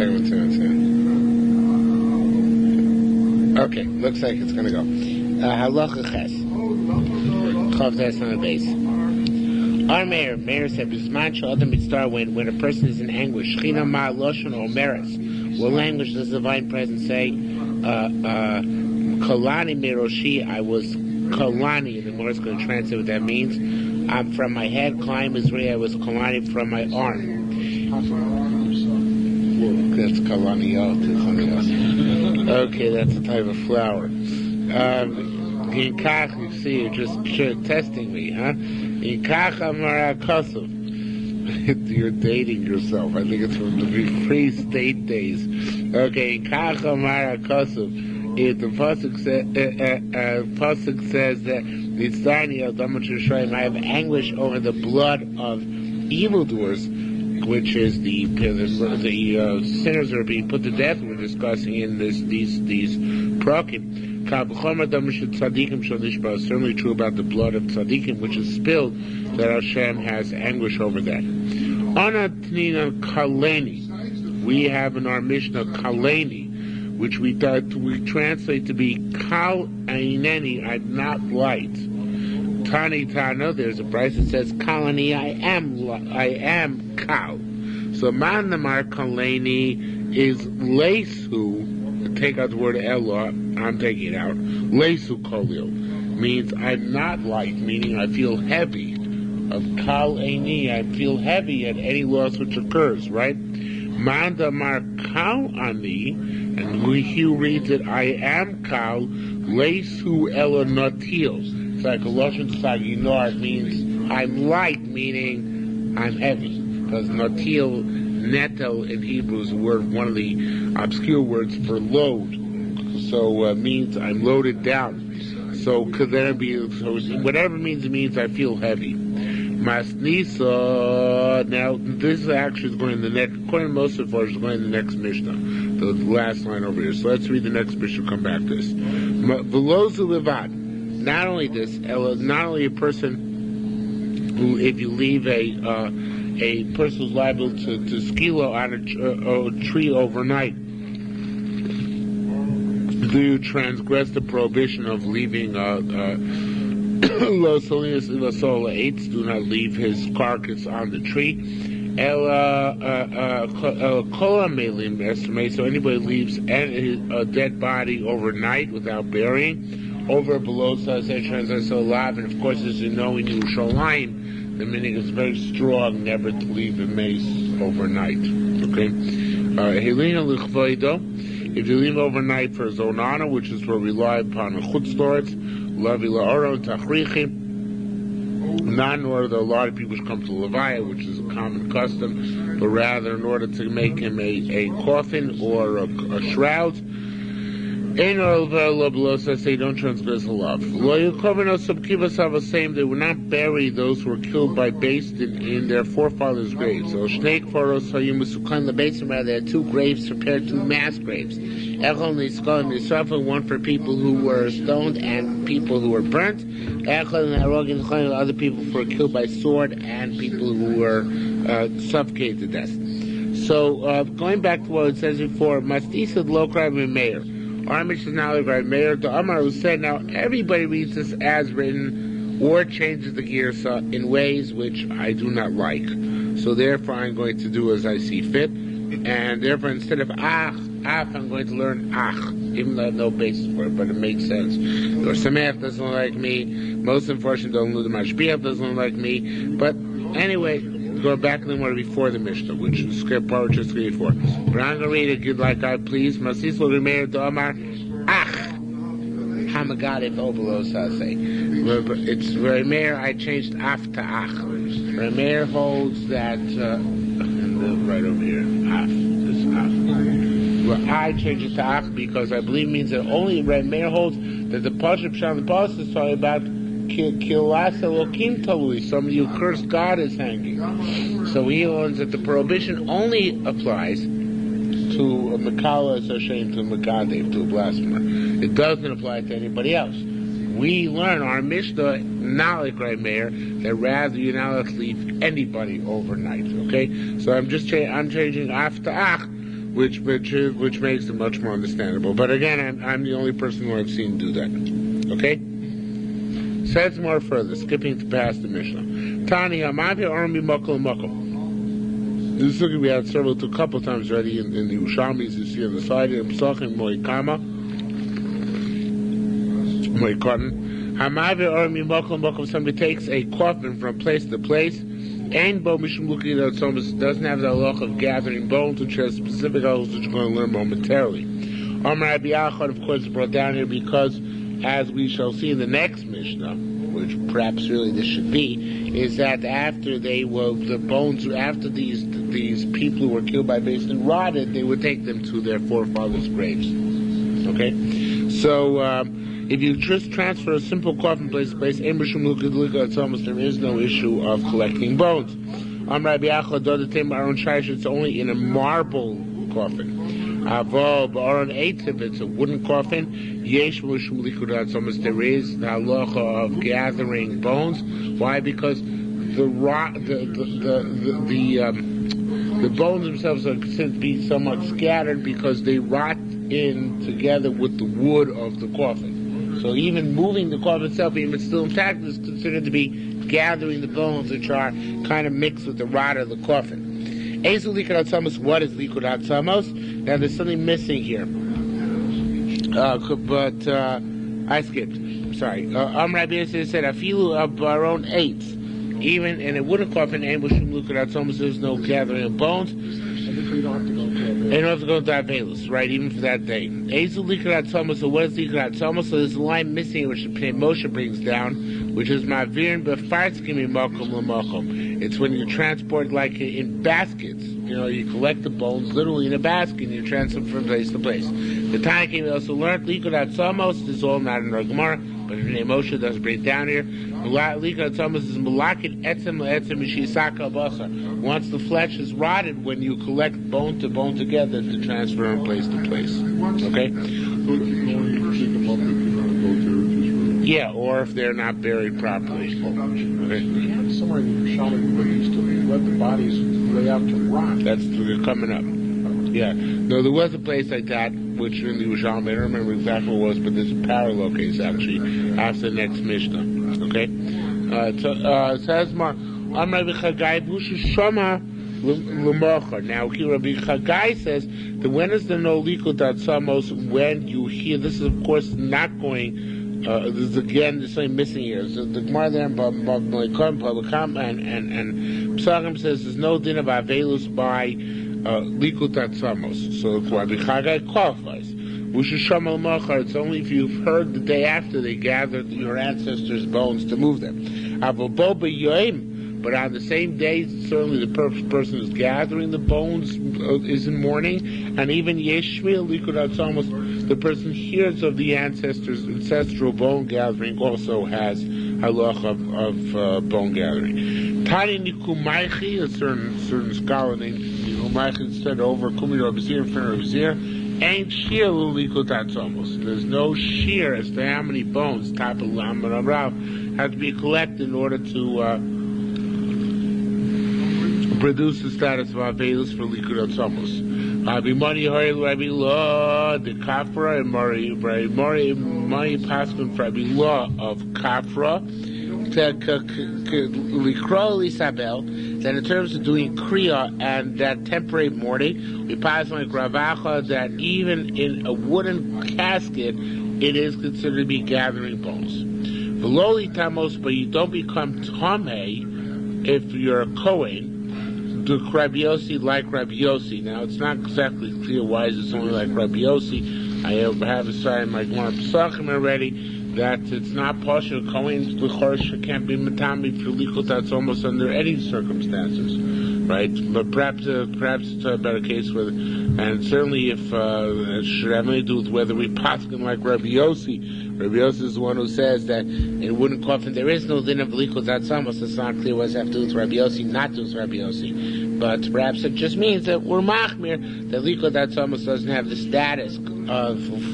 sorry, 1 second. Okay, looks like it's going to go. Halacha ches. Chav tes on the base. Our mayor said, when a person is in anguish, Shechina ma loshon omeres. What language does the divine presence say? Kalani meroshi, I was Kalani, and the Gemara is going to translate what that means. From my head, Kalayim Israel, I was Kalani from my arm. That's Kalani. Okay, that's a type of flower. You see, you're just testing me, huh? You're dating yourself. I think it's from the pre-state days. Okay, if the pasuk says that I have anguish over the blood of evildoers, which is the sinners that are being put to death. We're discussing in these prakim. Certainly true about the blood of tzaddikim, which is spilled, that Hashem has anguish over that. We have in our Mishnah kaleni, which we translate to be kal aineni, I'm not light. Tani Tana, there's a price that says kalani, I am kal. So manamar kaleni is lesu. Take out the word Elah, I'm taking it out. Lesu kolil means I'm not light, meaning I feel heavy. Of kal eini, I feel heavy at any loss which occurs, right? Manda mar kal ani, and he reads it, I am kal, lesu Elah natil. It's like a Lashon Saginar, it means I'm light, meaning I'm heavy. Because natil, netel in Hebrew is one of the obscure words for load. So means I'm loaded down. So could that be? So whatever means it means I feel heavy. Masnisa. Now this actually is going in the next. According to most of us, is going in the next Mishnah, the last line over here. So let's read the next Mishnah. Come back to this. Velozu levad. Not only this, not only a person who, if you leave a person who's liable to skilo on a tree overnight, do you transgress the prohibition of leaving Lo Salinas Ilasola 8? Do not leave his carcass on the tree. So anybody leaves a dead body overnight without burying, over below transgress so alive, and of course, as you know, in Yerushalmi, the meaning is very strong, never to leave a mace overnight. Okay? If you leave overnight for his own honor, which is where we rely upon a chutzlords, lavi la'oro tachrichi, not in order that a lot of people should come to Levaya, which is a common custom, but rather in order to make him a coffin or a shroud. Say don't transgress the love. They will not bury those who were killed by beast in their forefathers' graves. So the basin, rather, there are two graves prepared, two mass graves. One for people who were stoned and people who were burnt. Other people who were killed by sword and people who were suffocated to death. So going back to what it says before, Mastisad Lokra Meir. Our Mishnah is now like Mayor to Amar, who said, now everybody reads this as written or changes the girsa in ways which I do not like. So therefore I'm going to do as I see fit. And therefore instead of I'm going to learn even though I have no basis for it, but it makes sense. Or Sameach doesn't like me. Most unfortunately don't know the Mashbiach doesn't like me. But anyway, go back to the one before the Mishnah, which is script part just 3 and 4. But I'm going to read it like I please. Masis will remain to Omar. Hamagad if Obelos I say. It's Remeir, I changed Af to Ach. Remeir holds that, right over here, Af. This Af. Well, I changed it to Ach because I believe it means that only Remeir holds that the Pashup Shan, the Pasuk is talking about Kilas Elokim Talui, somebody who cursed God is hanging. So he learns that the prohibition only applies to a Makala Hashem, to a Makadev, to a blasphemer. It doesn't apply to anybody else. We learn our Mishnah, not like Ray Meir, that rather you're not allowed to leave anybody overnight. Okay? So I'm changing after Ach, which makes it much more understandable. But again, I'm the only person who I've seen do that. Okay? Says more further, skipping to past the Mishnah. Tani Hamavi Armi Mokol Mokol. This is something we had a couple times already in the Yerushalmi, you see on the side of Psachim Moikama. Moikatan. Hamavi Armi Mokol Mokol. Somebody takes a coffin from place to place. And Bo Mishum Luki doesn't have the halach of gathering bones, which has specific halachos which we're going to learn momentarily. Amar Rabbi Achad, of course, is brought down here because, as we shall see in the next Mishnah, which perhaps really this should be, is that after these people who were killed by beasts and rotted, they would take them to their forefathers' graves. Okay? So, if you just transfer a simple coffin place to place, there is no issue of collecting bones. It's only in a marble coffin. It's a wooden coffin. There is the halacha of gathering bones. Why? Because the bones themselves are considered to be somewhat scattered because they rot in together with the wood of the coffin. So even moving the coffin itself, even if it's still intact, is considered to be gathering the bones which are kind of mixed with the rot of the coffin. What is likud hatzamos? Now there's something missing here. But I skipped. Sorry. Rabbi said, Afilu Baron 8. Even in a wooden coffin, there's no gathering of bones. And you don't have to go to Avelus, right? Even for that day. So what is likud hatzamos? So there's a line missing which Moshe brings down, which is Mavirin b'fartzkim makom l'makom. It's when you transport like in baskets. You collect the bones literally in a basket and you transfer from place to place. The Tanya we also learned likud hatzamos. This is all not in our Gemara, but Moshe does bring it down here. Likud hatzamos is malakit etzem le'etzem mishisaka basar. Once the flesh is rotted, when you collect bone to bone together to transfer from place to place. Okay? Yeah, or if they're not buried properly. Okay. Somewhere in Yerushalmi where they used to let the bodies lay out to rot. That's coming up. Yeah. No, there was a place like that, which in the Yerushalmi, I don't remember exactly what it was, but there's a parallel case actually after the next Mishnah. Okay? It says more. Now, Rabbi Chagai says that when is the no likud hatzamos? When you hear, this is of course not going. This is again the same missing here. So the Gemara there and Psachim says there's no din of avelus by likud hatzamos. So Rabbi Chagai qualifies. It's only if you've heard the day after they gathered your ancestors' bones to move them. But on the same day, certainly the person who's gathering the bones is in mourning, and even Yeshmiel likud hatzamos, the person hears of the ancestral bone gathering, also has halach of bone gathering. Tani Nikumaichi, a certain scholar named Nikumaichi said over Kumiro Bezir in front of Bezir, ain't shiur likud hatzamos. There's no shiur as to how many bones Tapalam and Abrav have to be collected in order to produce the status of Avelus for likud hatzamos. Rabbi Mani Hoyel Rabbi Law the Kafra and Mari Paskin for Rabbi Law of Kafra Likro Lisabel. Then in terms of doing Kriya and that temporary mourning, we pass like Ravacha that even in a wooden casket it is considered to be gathering bones. Veloli Tamos, but you don't become Tomei if you're a Kohen. To Rabbi Yossi like Rabbi Yossi. Now it's not exactly clear why it's only like Rabbi Yossi. I have a sign like one of Psachim already that it's not partial. Kohen's l'chorsh can't be matami for likud hatzamos under any circumstances, right? But perhaps it's a better case with, and certainly if it should have anything to do with whether we paskin like Rabbi Yossi. Rabbi Yossi is the one who says that in a wooden coffin there is no din of likud hatzamos. It's not clear what it has to do with Rabbi Yossi, not to do with Rabbi Yossi. But perhaps it just means that we're machmir, that likud hatzamos doesn't have the status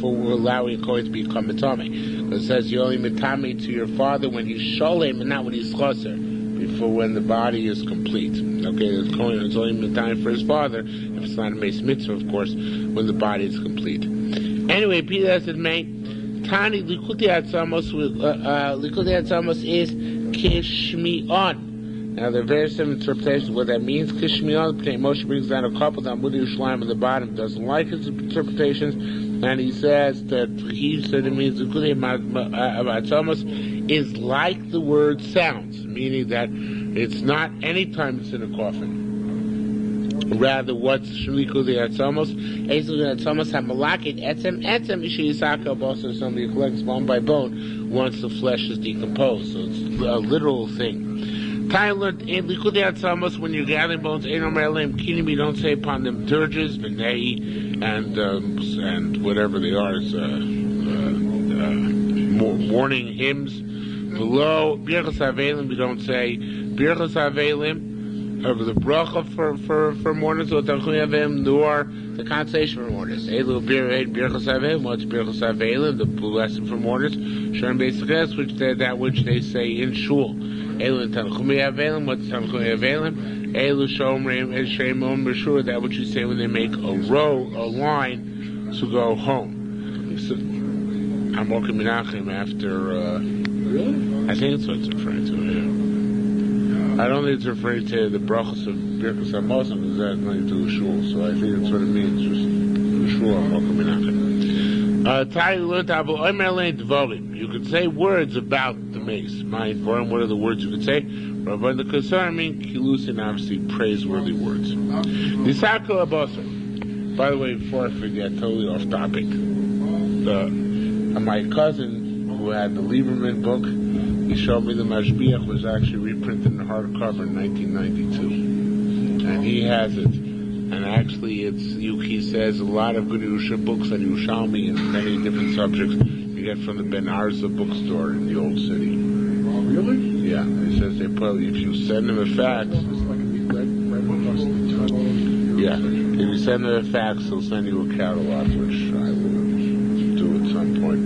for allowing a kohen to become matame. It says you're only matame to your father when he's sholem and not when he's choser. before when the body is complete. Okay, it's only time for his father, if it's not a Meis Mitzvah, of course, when the body is complete. Anyway, Peter said, Tani Likuti Atzamos is Kishmi'on. Now, there are various interpretations of what that means. Kishmi'on, Moshe brings down a couple that Yerushalmi on the bottom doesn't like his interpretations, and he says that he said it means Likuti Atzamos is like the word sounds, meaning that it's not any time it's in a coffin. Rather, what's Shlikudi Atzamos? Ezul Atzamos HaMalakit Etzem Ishiyisaka Bosa, somebody collects bone by bone once the flesh is decomposed. So it's a literal thing. Time learned in Likudi Atzamos, when you're gathering bones, you don't say upon them dirges, Benei, and whatever they are, mourning hymns. Below Birchas Avelim, we don't say Birchas Avelim over the bracha for mourners, or Tanchumi Avelim, nor the consolation for mourners. Elu Birchas Avelim, what's Birchas Avelim, the blessing for mourners. Shem Beisachas, that which they say in shul. Elu Tanchumi Avelim, what's Tanchumi Avelim? Elu Shomrim and Shemon B'shur, that which you say when they make a line to go home. So, I'm walking Menachem after. Really? I think that's what it's referring to. Yeah. I don't think it's referring to the brachos of Birkas HaMazon, because that has nothing to do with shul. So I think that's what it means. Just shul. I'm walking Menachem. You could say words about the mace. Mind forum. What are the words you could say? Rabban the Kasar mean kilusin, obviously praiseworthy words. Nisako Abosar. By the way, before I forget, totally off topic. My cousin, who had the Lieberman book, he showed me the Mashbiach was actually reprinted in hardcover in 1992, and he has it. And actually, he says a lot of good Yerusha books on Yerushalmi and many different subjects you get from the Ben Arza bookstore in the old city. Oh, really? Yeah, he says they put, if you send them a fax. Yeah, if you send them a fax, they'll send you a catalog, which I will do at some point.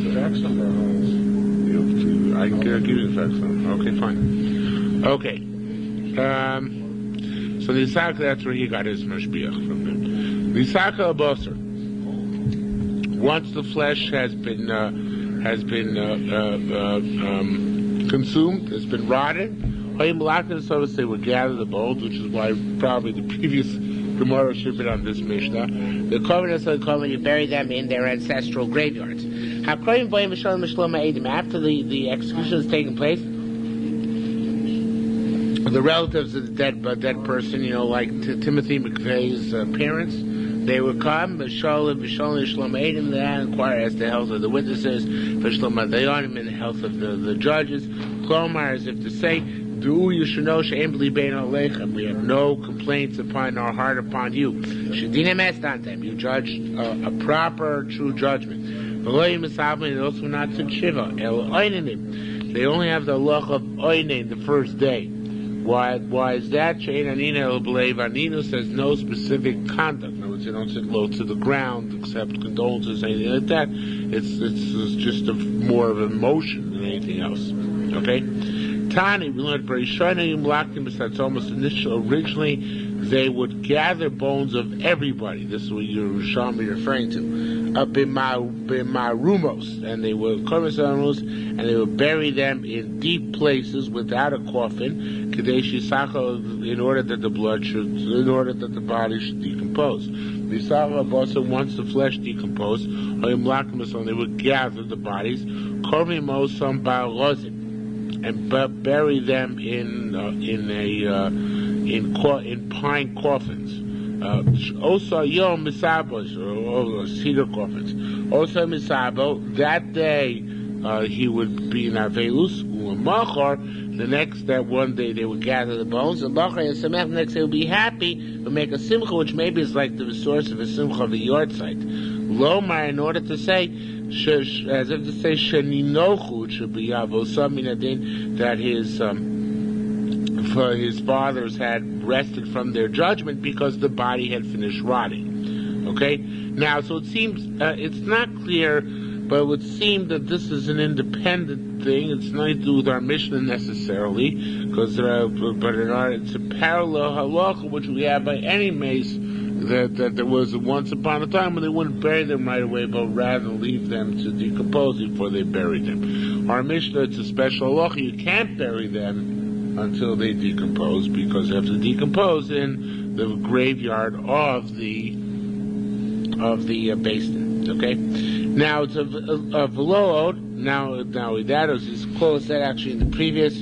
Fax number? I can give you the fax number. Okay, fine. Okay. So the Isaka, that's where he got his mashbiach from him. The Isaka Abosar. Once the flesh has been consumed, it's been rotted. So they would gather the bones, which is why probably the previous Gemara should have been on this Mishnah. The covenants of the covenant, you bury them in their ancestral graveyards. After the execution has taken place, the relatives of the dead person, like Timothy McVeigh's parents, they would come, they inquire as to the health of the witnesses, and the health of the judges, as if to say, we have no complaints upon our heart upon you. You judge a proper, true judgment. They also not to shiva. They only have the luck of oinen the first day. Why is that? Aninu says no specific conduct. In other words, you don't sit low to the ground, accept condolences, anything like that. It's just more of emotion than anything else. Okay? Tani, we learned originally they would gather bones of everybody. This is what Yerushalmi referring to. Bimarumos, and they would bury them in deep places without a coffin, in order that the body should decompose. Once the flesh decomposed, they would gather the bodies, and bury them in pine coffins. Also yom misabos, or cedar coffins. Also misabo, that day he would be in avelus. That one day they would gather the bones. And the next day they would be happy. Would make a simcha, which maybe is like the source of a simcha of a yard site. Lomar, in order to say, as if to say, Sheninochu, should be Yavosaminadin, that his fathers had rested from their judgment because the body had finished rotting. Okay? Now, so it seems, it's not clear But it would seem that this is an independent thing. It's nothing to do with our Mishnah necessarily, because it's a parallel halacha which we have by any mace that there was once upon a time when they wouldn't bury them right away, but rather leave them to decompose before they buried them. Our Mishnah, it's a special halacha. You can't bury them until they decompose, because they have to decompose in the graveyard of the basin. Okay. Now it's a velod. Now that is close. That actually in the previous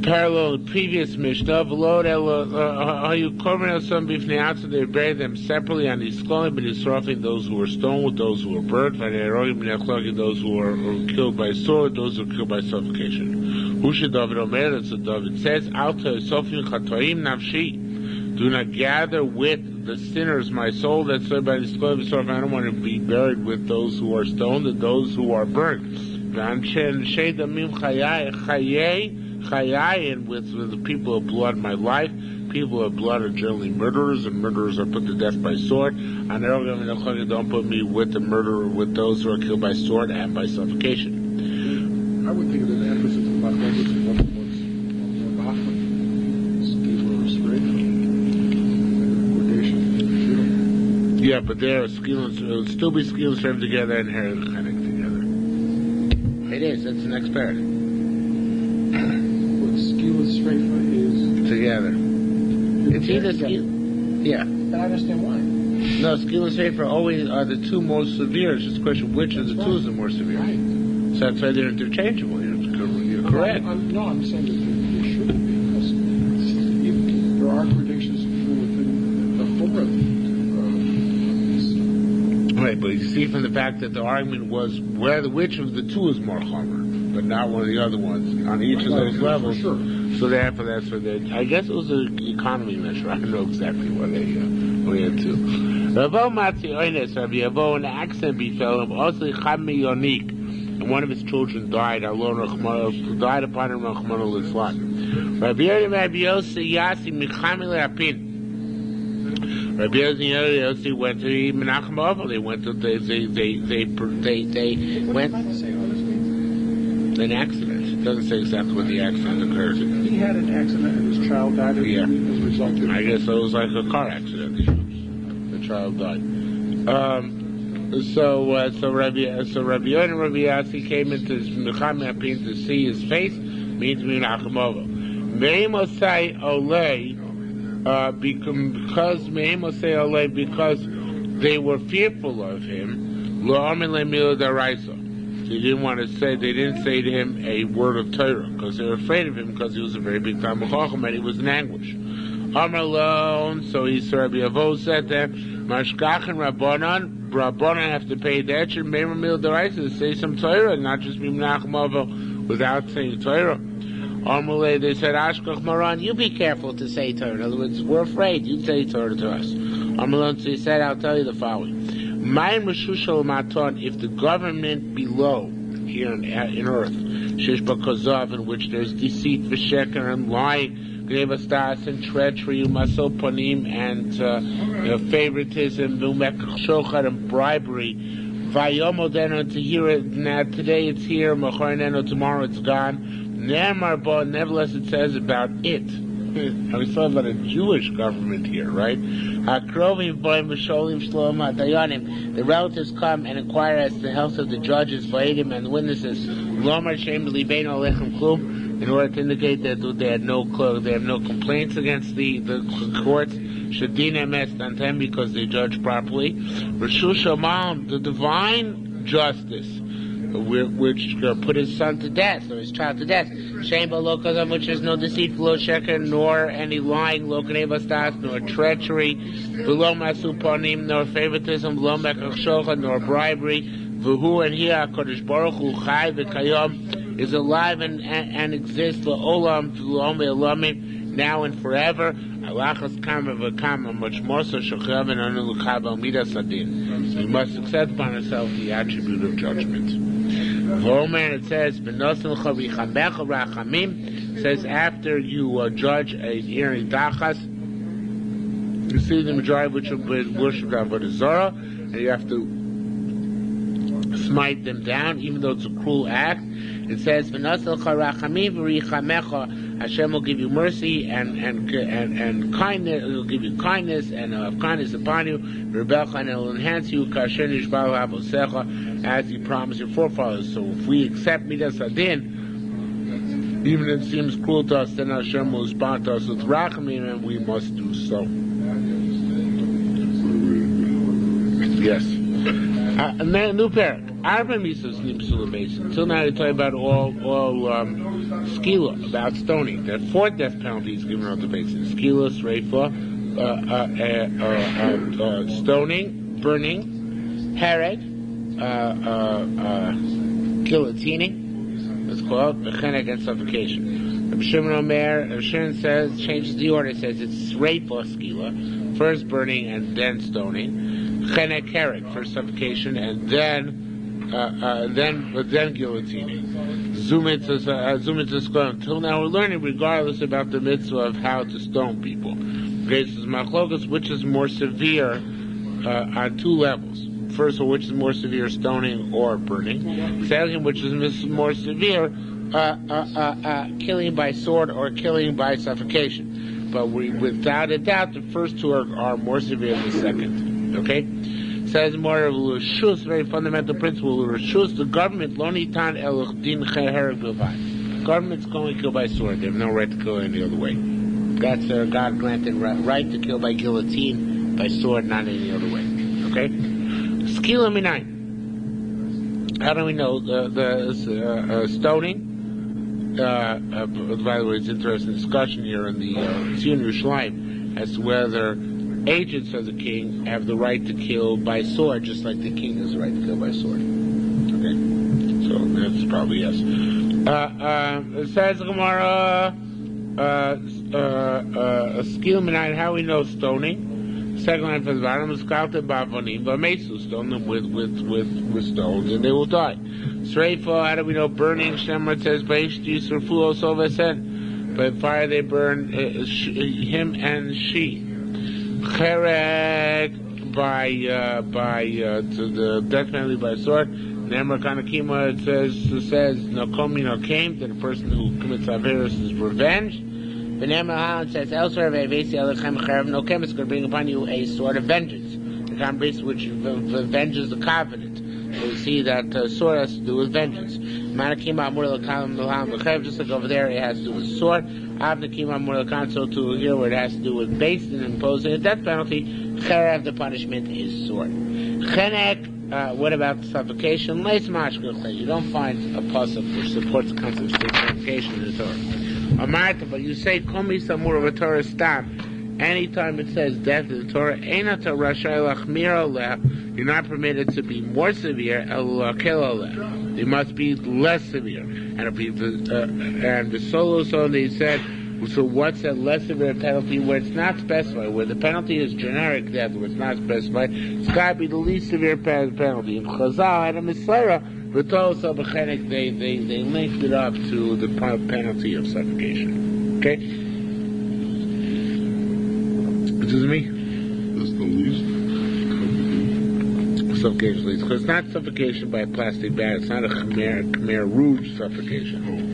parallel, the previous Mishnah. Velod are you covering some bifnei atzah? They bury them separately on these skolim, but he's sorting those who were stoned with those who were burnt, those who were killed by sword, those who were killed by suffocation. Who should David Omer? That's what David says. Alta sofin chatoim nafshi. Do not gather with the sinners my soul. That's said by the skolim. I don't want to be buried with those who are stoned and those who are burnt. And with the people of blood, my life. People of blood are generally murderers, and murderers are put to death by sword. And don't put me with the murderer, with those who are killed by sword and by suffocation. I would think of the emphasis of my language and what was yeah, but there will still be skills served together and hair connect together. It is. That's the next paragraph. Skill and strength is together. It's either skill. Yeah. I understand why. No, skill and strength always are the two most severe. It's just a question which of the two is the more severe. Right. So that's why they're interchangeable. You're correct. I'm saying that they shouldn't be, because there are predictions within the fourth. Right, but you see from the fact that the argument was which of the two is more chomer, but not one of the other ones on each of those levels. Sure. So therefore, that's what they. I guess it was an economy measure. I don't know exactly what they went to. Ravo Matzi Oines, Rabbi Yavo, an accident befell him. Also, Chami Yonik, and one of his children died. Died upon him. Rachmana Litzlan. Rabbi Yossi Yasi Michami Leapin. Rabbi Yossi went to Menachem Oval. They went to they went an accident. It doesn't say exactly what the accident occurred. He had an accident and his child died as a result of it. I guess it was like a car accident. The child died. So Rabbi Yonah and Rabbi Yossi came into Menachem Apin to see his face. Means Menachem Oval. Meimosai Olei. Because they were fearful of him, they didn't say to him a word of Torah, because they were afraid of him, because he was a very big Talmid Chacham and he was in anguish. So Rabbi Avo said that Mashkachin Rabbanan have to pay that should to say some Torah, not just be Menachem Oval without saying Torah. They said, Ashkach Maran, you be careful to say Torah. In other words, we're afraid. You say Torah to us. So he said, I'll tell you the following. If the government below, here in earth, in which there's deceit, v'sheker, and lying, grevastas, and treachery, umasoponim, and favoritism, shochad, and bribery, vayomodeno, to hear it now, today it's here, machorneno, tomorrow it's gone. Nevertheless, it says about it. I was talking about a Jewish government here, right? The relatives come and inquire as to the health of the judges, and the witnesses, in order to indicate that they have no complaints against the courts. Because they judge properly. The divine justice, which put his son to death, or his child to death. Shame Balokazam, which is no deceit, below sheker, nor any lying, lokanevastas, nor treachery, below masuponim, nor favoritism, below mekachshocha, nor bribery. Vuhu, and here HaKadosh Baruch Hu Chai v'Kayom is alive and exists la'olam v'lom ve'olamim, now and forever. Alachas kama v'kama, much more so shochavin anu l'chav midas adin. We must accept upon ourselves the attribute of judgment. Homer, it says, says after you judge a hearing dachas, you see the majority of which will be worshipped Avodah Zarah, and you have to smite them down, even though it's a cruel act. It says, Hashem will give you mercy and kindness. He'll give you kindness and kindness upon you. And He'll enhance you as He promised your forefathers. So if we accept Midas Adin, even if it seems cruel to us, then Hashem will respond to us with Rachamim, and we must do so. Yes. And then new parak. Arba Misos Nimsula Basin. Until now, they talk about all skila, about stoning. There are 4 death penalties given on the basin: skila, sreifa, stoning, burning, herod, guillotining. It's called chenek, and suffocation. Rabbi Shimon Omer, Shimon says, changes the order. Says it's sreifa, skila, first burning and then stoning. Chenek, herod, first suffocation and then guillotining. Until now we're learning, regardless about the mitzvah of how to stone people. Grace is machlokas, which is more severe on 2 levels. First of all, which is more severe, stoning or burning. Second, which is more severe, killing by sword or killing by suffocation. But without a doubt, the first 2 are more severe than the second. Okay? Says more of Lushus, very fundamental principle. Lushus, the government, Lonitan el din hereg bilvad. Government's going to kill by sword. They have no right to kill any other way. That's their God-granted right to kill by guillotine, by sword, not any other way. Okay? Skila minayin. How do we know the stoning? By the way, it's interesting discussion here in the Yerushalmi as to whether agents of the king have the right to kill by sword, just like the king has the right to kill by sword. Okay, so that's probably yes. It says Gemara, skill minayin. How we know stoning? Second line from the bottom is kalta bavonim v'mesu. Stone them with stones, and they will die. Sreifa. How do we know burning? Shemar says baish yisrafu osovesen. By fire they burn him and she. Cherek by to the death penalty by sword. Nemar Kanakima, it says no komi no came, that the person who commits averus is revenge. The Nemar says elsewhere vevesi alechem cherev no kem, is going to bring upon you a sword of vengeance, the kind of base which avenges the covenant. So we see that sword has to do with vengeance. Manakima amur l'kalam l'ham l'chev, just like over there it has to do with sword. Avnakima amur l'kan, so to here where it has to do with base and imposing a death penalty. Cherev, the punishment is sword. Chenek. What about suffocation? You don't find a pasuk which supports the concept of suffocation in the Torah. Amarta, but you say komi samur of a Torah stam. Anytime it says death in the Torah, you're not permitted to be more severe. You must be less severe. And the solo song they said. So what's a less severe penalty where it's not specified, where the penalty is generic death, where it's not specified? It's got to be the least severe penalty. In Chazal and Messiah, they linked it up to the penalty of suffocation. Okay? Excuse me? That's the least. Suffocation least. Because it's not suffocation by a plastic bag. It's not a Khmer Rouge suffocation.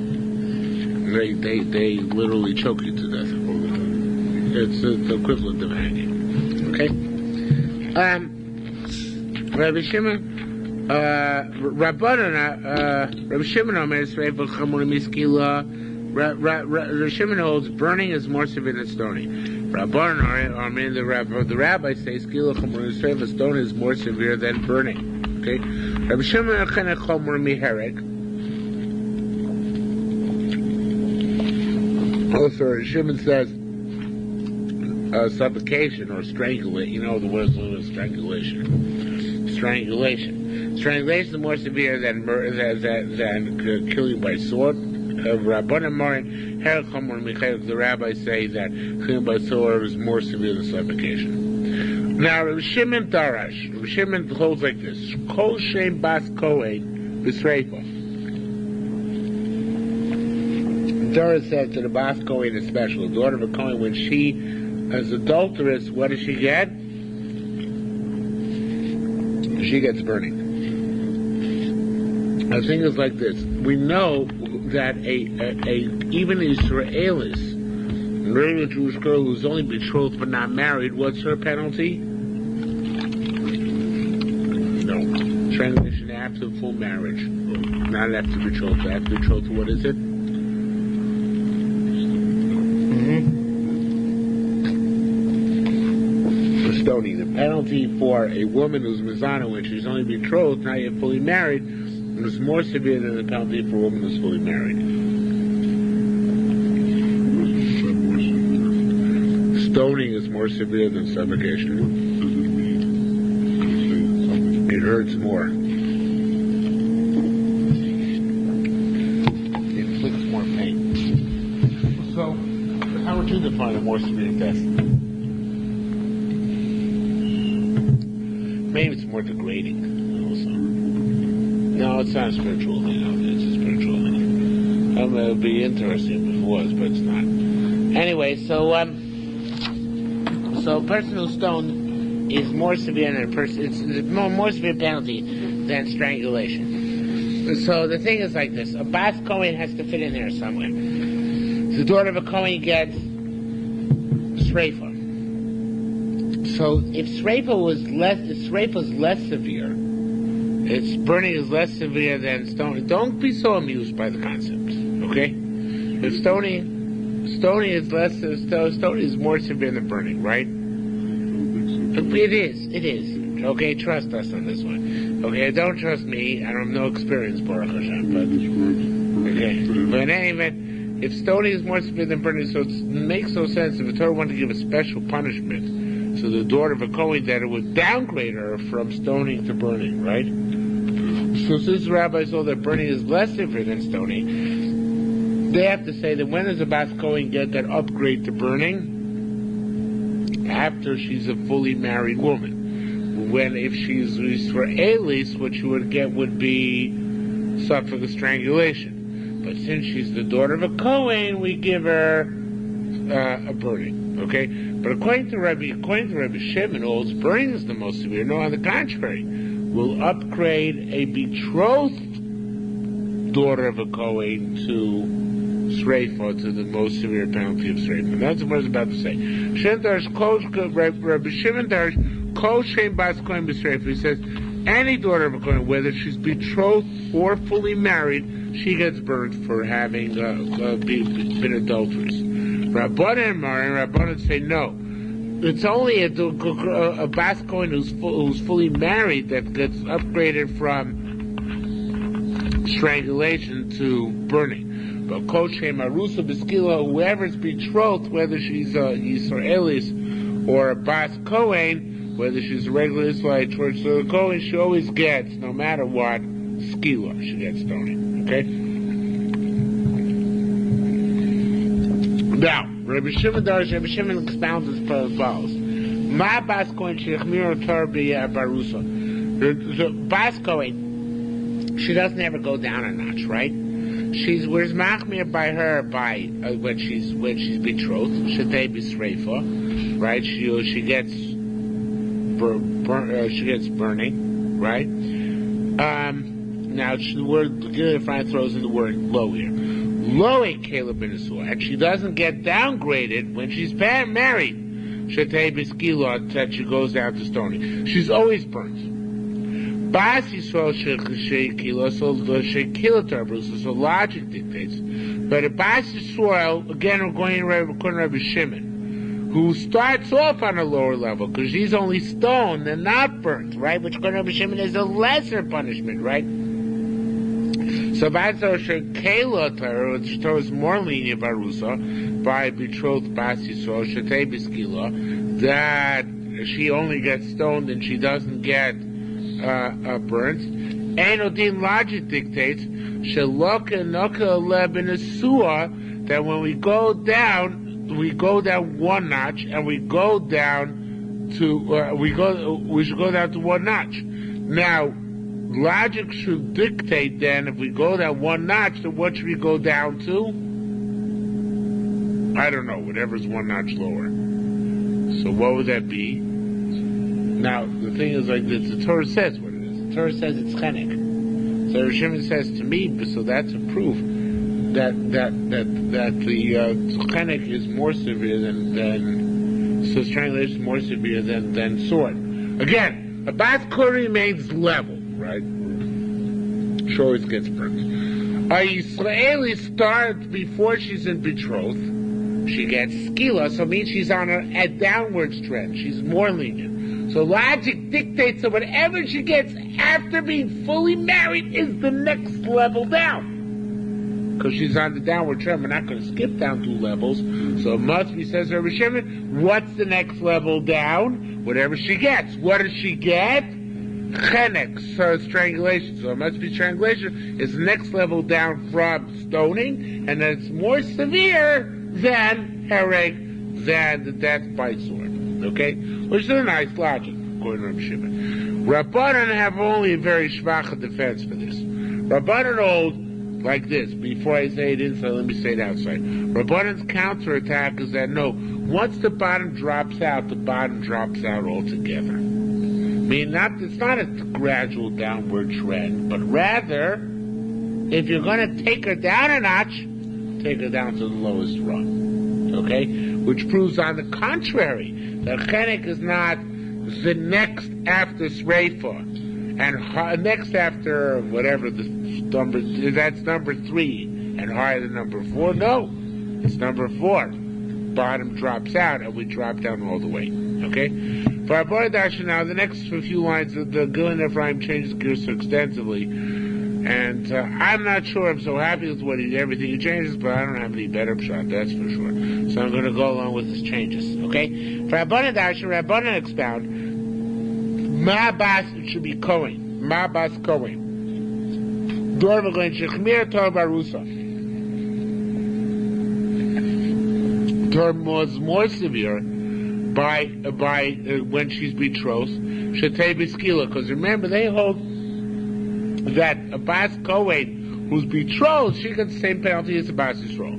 They literally choke you to death. It's the equivalent of hanging. Okay? Rabbi Shimon, Rabbi Shimon Rabbi Shimon holds burning is more severe than stoning. The rabbis say skila chamur misreva, stone is more severe than burning. Okay? Rabbi Shimon chamur miherek. Also, Shimon says suffocation or strangulation. You know the word strangulation. Strangulation is more severe than killing by sword. The rabbis say that killing by sword is more severe than suffocation. Now, Rabbi Shimon Darash. Rabbi Shimon holds like this: Kol shem bas kohen b'sreifa. Torah says to the Bas Kohen is special. The daughter of a Kohen, when she is adulterous, what does she get? She gets burning. The thing is like this. We know that even Israelis, a regular Jewish girl who's only betrothed but not married, what's her penalty? No. Strangulation after full marriage. Not after betrothal. After betrothal, what is it? Stoning. The penalty for a woman who's mizana when she's only betrothed, not yet fully married, is more severe than the penalty for a woman who's fully married. Stoning is more severe than suffocation. It hurts more. It inflicts more pain. So, how would you define a more severe death? Maybe it's more degrading also. No, it's not a spiritual thing. It's a spiritual thing. It would be interesting if it was, but it's not. Anyway, so a person who's stoned is more severe than a person. It's a more severe penalty than strangulation. So the thing is like this: a bas Kohen has to fit in there somewhere. The daughter of a Kohen gets shreifa. So if shreifa was less severe, its burning is less severe than stoning. Don't be so amused by the concept, okay? If stoning is stoning is more severe than burning, right? It is. Okay, trust us on this one. Okay, don't trust me. I don't have no experience, Baruch Hashem, but okay. But in any event, if stoning is more severe than burning, so it makes no sense if the Torah wanted to give a special punishment to the daughter of a Kohen that it would downgrade her from stoning to burning, right? So since the rabbis saw that burning is less severe than stoning, they have to say that when does a bas Kohen get that upgrade to burning? After she's a fully married woman. When if she's Israelis, what she would get would be suffer the strangulation. But since she's the daughter of a Kohen, we give her a burning. Okay? But according to Rabbi Shimon, holds burning is the most severe. No, on the contrary, will upgrade a betrothed daughter of a Kohen to shreifa, to the most severe penalty of shreifa. And that's what I was about to say. Rabbi Shimon Darsh, Kol Shem Bas Kohen b'shreifa. He says, any daughter of a Kohen, whether she's betrothed or fully married, she gets burned for having been adulterous. Rabbanan say no. It's only a bas Kohen who's fully married that gets upgraded from strangulation to burning. But Koshem Arusa Beskila, whoever's betrothed, whether she's a Yisraelis or a bas Kohen, whether she's a regular Israelite church, so the Kohen, she always gets, no matter what, skila. She gets stoning. Okay. Now, Rabbi Shimon expounds as follows. Ma bas Kohen shechmir otar barusa. The bas Kohen, she doesn't ever go down a notch, right? We're machmir by her when she's betrothed. Shetei b'shreifa, right? She gets burning, right? Now the word Gilad throws in the word lo here. Lo Caleb ben Asua, and she doesn't get downgraded when she's married. Shetei b'skila, that she goes down to stoning. She's always burnt. Bas Yisrael shekila, so logic dictates. But a Bas Yisrael, again, we're going to Rabbi Shimon, who starts off on a lower level because she's only stoned and not burnt, right? Which according to Rabbi Shimon is a lesser punishment, right? So Bas Yisrael which throws more lenient barusa by betrothed Bas Yisrael shetei b'skila, that she only gets stoned and she doesn't get burnt. Einodin logic dictates that when we go down one notch, and we should go down to one notch. Now, logic should dictate then if we go down one notch, then what should we go down to? I don't know, whatever's one notch lower. So what would that be? Now, the thing is like this, the Torah says what it is. The Torah says it's chenek. So Rosh Shimon says to me, so that's a proof that the chenek is more severe than so strangulation is more severe than sword. Again, a bas kol remains level, right? She always gets burnt. A Yisraeli starts before she's in betroth. She gets skila, so it means she's on a downwards trend. She's more lenient. So logic dictates that whatever she gets after being fully married is the next level down. Because she's on the downward trend, we're not going to skip down 2 levels. So it must be, says Rabbi Shimon, what's the next level down? Whatever she gets. What does she get? Chenek, so strangulation. So it must be strangulation is the next level down from stoning, and it's more severe than hereg, than the death by sword. Okay? Which is a nice logic, according to Rabbi Shimon. Rabbanan have only a very schwache defense for this. Rabbanan hold like this. Before I say it inside, let me say it outside. Rabbanan's counterattack is that no, once the bottom drops out, the bottom drops out altogether. I mean, it's not a gradual downward trend, but rather, if you're going to take her down a notch, take her down to the lowest rung. Okay? Which proves on the contrary, that chenek is not the next after sreifa, and next after whatever the number, that's number 3, and higher than number 4. No, it's number 4. Bottom drops out, and we drop down all the way. Okay? For our boy Dasha now, the next few lines, the Gilin Ephraim changes gears so extensively, and I'm not sure I'm so happy with everything he changes, but I don't have any better shot, that's for sure. So I'm going to go along with his changes. Okay? For Rabbanan Dasha, Rabbanan expound, Ma Bas, it should be Kohen. Ma Bas Kohen. Dor v'goin shechmir Tor Barusa. Tor was more severe by when she's betrothed. Shetei b'skila, because remember they hold that a Bas Kohen who's betrothed, she gets the same penalty as a Bas Yisrael.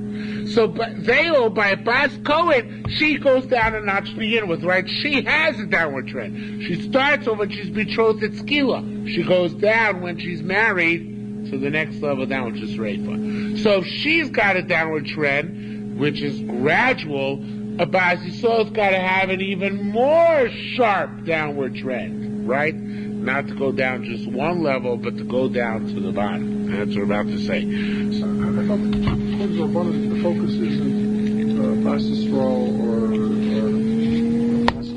So they hold by a Bas Kohen, she goes down a notch to begin with, right? She has a downward trend. She starts off when she's betrothed at skila. She goes down when she's married to the next level down, which is reifa. So if she's got a downward trend, which is gradual, a Bas Yisrael's got to have an even more sharp downward trend, right? Not to go down just one level, but to go down to the bottom. That's what we're about to say. So, I thought, according to Rabbanan, the focus isn't Bas Yisrael or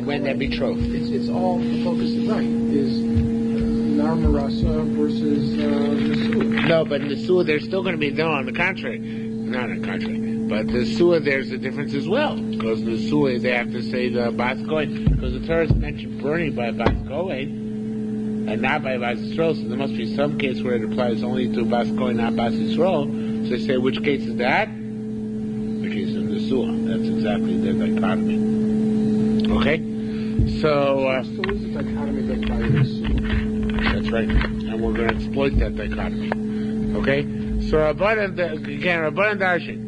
when they're betrothed. It's all, the focus is right, is Nar Marasa versus Nesua. No, but in the Nesua, they're still going to be, no, on the contrary. Not on the contrary. But the Nesua, there's a difference as well. Because the Nesua, they have to say the Bas Kohen. Because the Torah mentioned burning by Bas Kohen, and not by Bas Yisrael, so there must be some case where it applies only to Bas Kohen, not Bas Yisrael. So they say, which case is that? The case of Nesua. That's exactly the dichotomy. Okay? So, still is a dichotomy that by Nesua. That's right. And we're going to exploit that dichotomy. Okay? So, Rabbanan Darshan.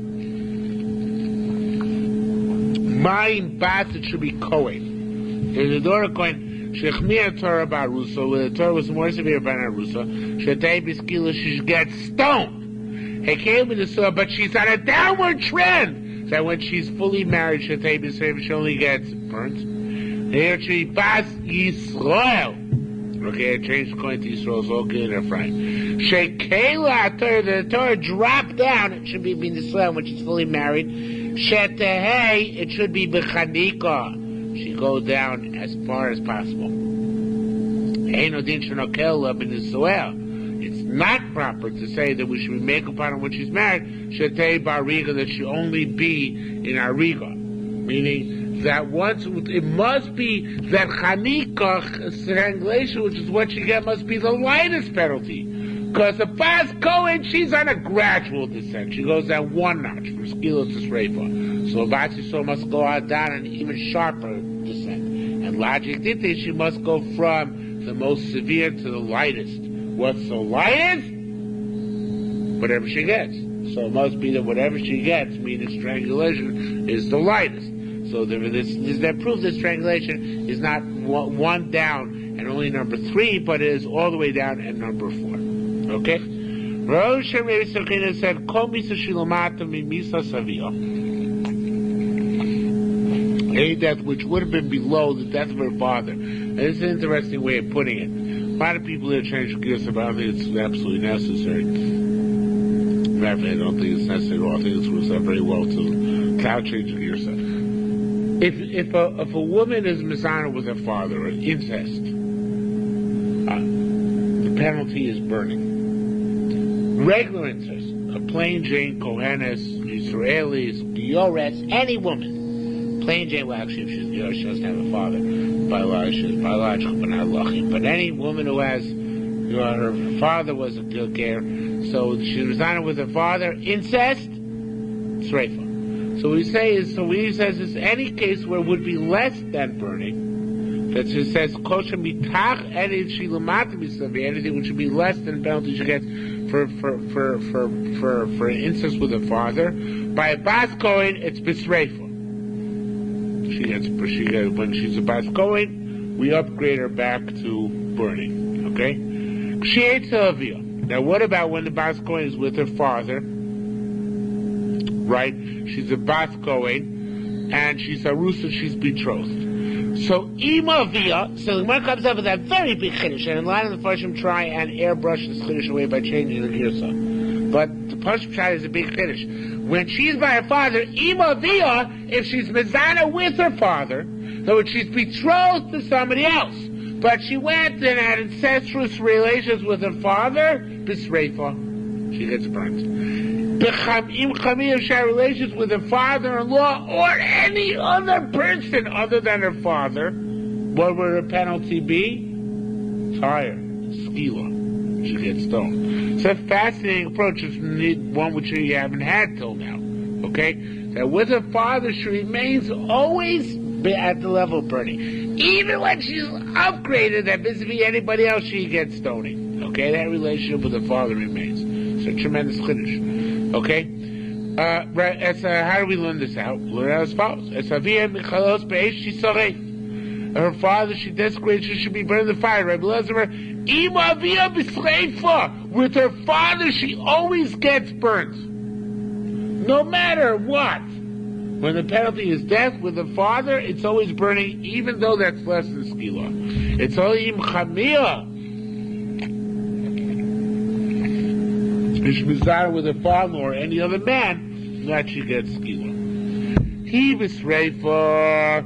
Ma'im Bas, it should be Kohen. There's a Dora Kohen. Shechmir Torah Barusa, where the Torah was more severe by Narusa, Shetei Biskila, she gets stoned. He came with the Surah, but she's on a downward trend. So when she's fully married, Shetei Biskila, she only gets burnt. Here she Bas Yisrael. Okay, I changed coin to Yisrael, so okay, they're fine. Shekela Torah, the Torah dropped down, it should be Yisrael when she's fully married. Shetehei, it should be Bechanika. She goes down as far as possible. It's not proper to say that we should make upon her when she's married, Shetei Bariga, that she only be in Ariga. Meaning that once, it must be that Chanika, strangulation, which is what she get, must be the lightest penalty. Because the Bas Kohen, she's on a gradual descent. She goes down one notch from skila to sreifa. So Bas Yisrael must go out down an even sharper descent. And logic dictates she must go from the most severe to the lightest. What's the lightest? Whatever she gets. So it must be that whatever she gets, meaning strangulation, is the lightest. So that proves that strangulation is not one down and only number 3, but it is all the way down at number 4. Okay? Rosh Hashanah Sakina said, Kol misa shilomata mimisa savia. A death which would have been below the death of her father. And this is an interesting way of putting it. A lot of people here change gears about it. I don't think it's absolutely necessary. Matter of fact, I don't think it's necessary at all. I think it's works out very well to change gears. If a woman is mizana with her father, or incest, the penalty is burning. Regular incest, a plain Jane, Kohenes, Israelis, Giores, any woman. Plain Jane, well, actually, if she's Giores, she doesn't have a father. Biological, but not lucky. But any woman who has, her father was a Gilker, so she was on it with her father, incest, Sreifa. So what he says is any case where it would be less than burning, that she says, Kosher mitach any shilamata misavi, anything which would be less than penalty she gets for incest with her father. By a bas kohen, it's bisreifa. When she's a bas kohen, we upgrade her back to burning. Okay? Now what about when the bas kohen is with her father? Right? She's a bas kohen, and she's arusa, she's betrothed. So Ima Via, so the Gemara comes up with that very big chiddush, and a lot of the Farshim try and airbrush this chiddush away by changing the girsa. But the Farshim try is a big chiddush. When she's by her father, Ima Via, if she's mezana with her father, so she's betrothed to somebody else, but she went and had incestuous relations with her father, Bisreifa, she gets burnt. If she had relations with her father-in-law or any other person other than her father, what would her penalty be? Higher. Skila. She gets stoned. It's a fascinating approach. It's one which you haven't had till now. Okay? That with her father, she remains always at the level of burning. Even when she's upgraded, that vis-a-vis anybody else, she gets stoning. Okay? That relationship with her father remains. It's a tremendous chiddush. Okay? How do we learn this out? Learn out as follows. Her father, she desecrated, she should be burned in the fire. Rabbi Elazar, with her father, she always gets burnt. No matter what. When the penalty is death with the father, it's always burning, even though that's less than skila. It's only im chamia. Mizar with her father or any other man, that she gets skila. He was reifa.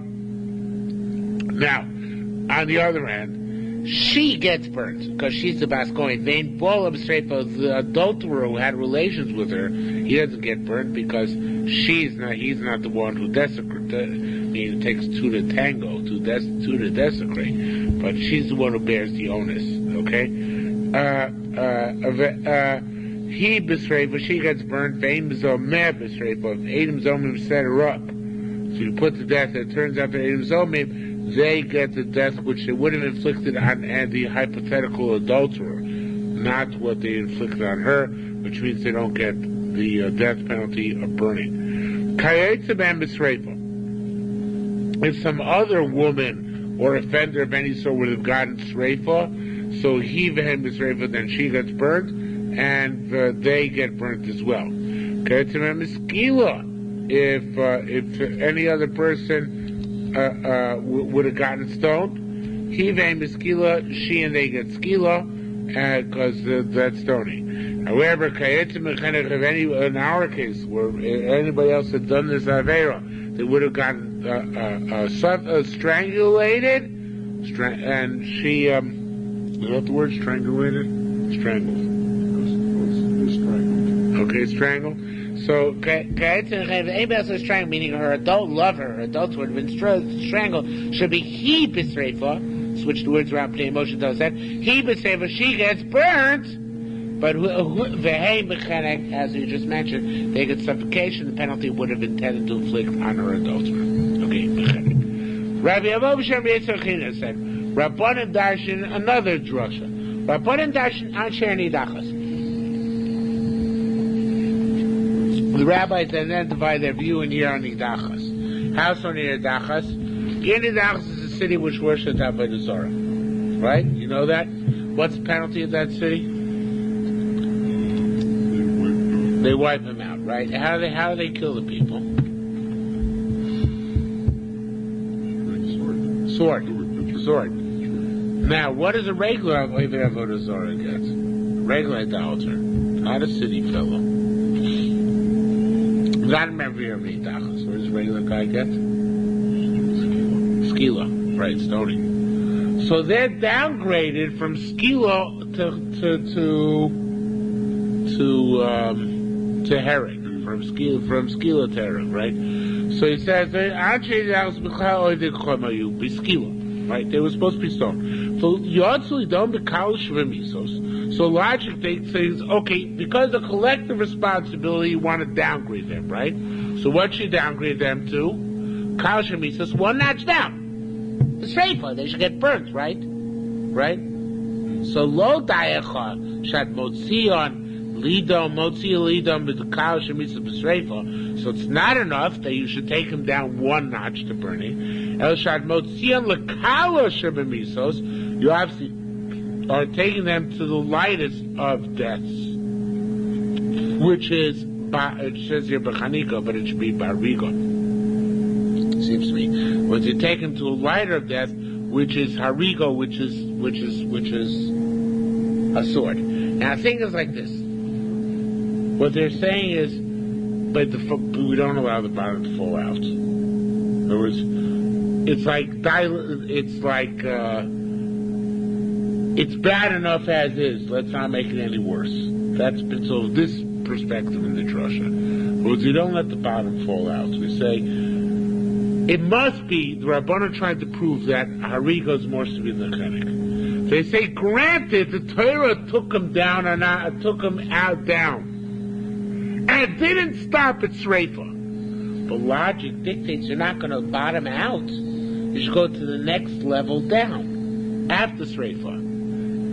Now, on the other hand, she gets burnt because she's the Baskoin. Vain Bola B'Sreifa, the adulterer who had relations with her, he doesn't get burnt because he's not the one who desecrates. I mean, it takes two to tango, two to desecrate, but she's the one who bears the onus. Okay. He B'Sreifa, she gets burnt. Vain Zomeh B'Sreifa, Adam Zomim set her up. So you put to death. It turns out that Adam Zomim, they get the death which they would have inflicted on the hypothetical adulterer, not what they inflicted on her, which means they don't get the death penalty of burning. If some other woman or offender of any sort would have gotten sreifa, so he vehem b'sreifa, then she gets burnt, and they get burnt as well. If any other person would have gotten stoned, he vehem b'skila, she and they get skila, because that's stoning. However, in our case, where anybody else had done this avera, they would have gotten strangulated, and she, is that the word, strangulated? Strangled. Okay, strangled. So, anybody else was strangled, meaning her adult lover, her adults would have been strangled, should be he b'sreifa, switch the words around, putting emotion does that, he b'sreifa, she gets burnt, but as you just mentioned, they get suffocation, the penalty would have intended to inflict on her adulterer. Okay, Rabbi Abo B'Shem Yitzchak said, Rabbanan Darshan, another drasha. Rabbanan Darshan Ansher Nidachas. The rabbis identify their view in Yer Nidachas. How so Nidachas? Yer Nidachas is a city which worships Avodah Zarah. Right? You know that? What's the penalty of that city? They wipe them out, right? How do they kill the people? Sword. Now, what does a regular Oivei Avodah Zarah get? Regular idolater, not a city fellow. Not a member of Eitachas. What does a regular guy get? Skila, right? Stoning. So they're downgraded from skila to herring, from skila to herring, right? So he says, right? They were supposed to be stoned. So Yotzli don't be kalish v'misos. So logic says, okay, because of collective responsibility, you want to downgrade them, right? So what should you downgrade them to? Kalish v'misos, one notch down. The shreifa, they should get burnt, right? Right? So lo dayecha shad motzion lidom with the kalish v'misos b'shreifa. So it's not enough that you should take him down one notch to burning. El shad motzion lekalish v'misos. You obviously are taking them to the lightest of deaths, which is, it says here b'chanika, but it should be bariga. Seems to me. Once you take them to a lighter of death, which is harigo, which is a sword. Now the thing is like this. What they're saying is, but we don't allow the bottom to fall out. In other words, it's bad enough as is. Let's not make it any worse. That's been so this perspective in the drasha. Because we don't let the bottom fall out. We say it must be the Rabbanan trying to prove that hariga is more severe than chenek. They say, granted, the Torah took him down and took him out down, and it didn't stop at shreifa. But logic dictates you're not going to bottom out. You should go to the next level down after shreifa.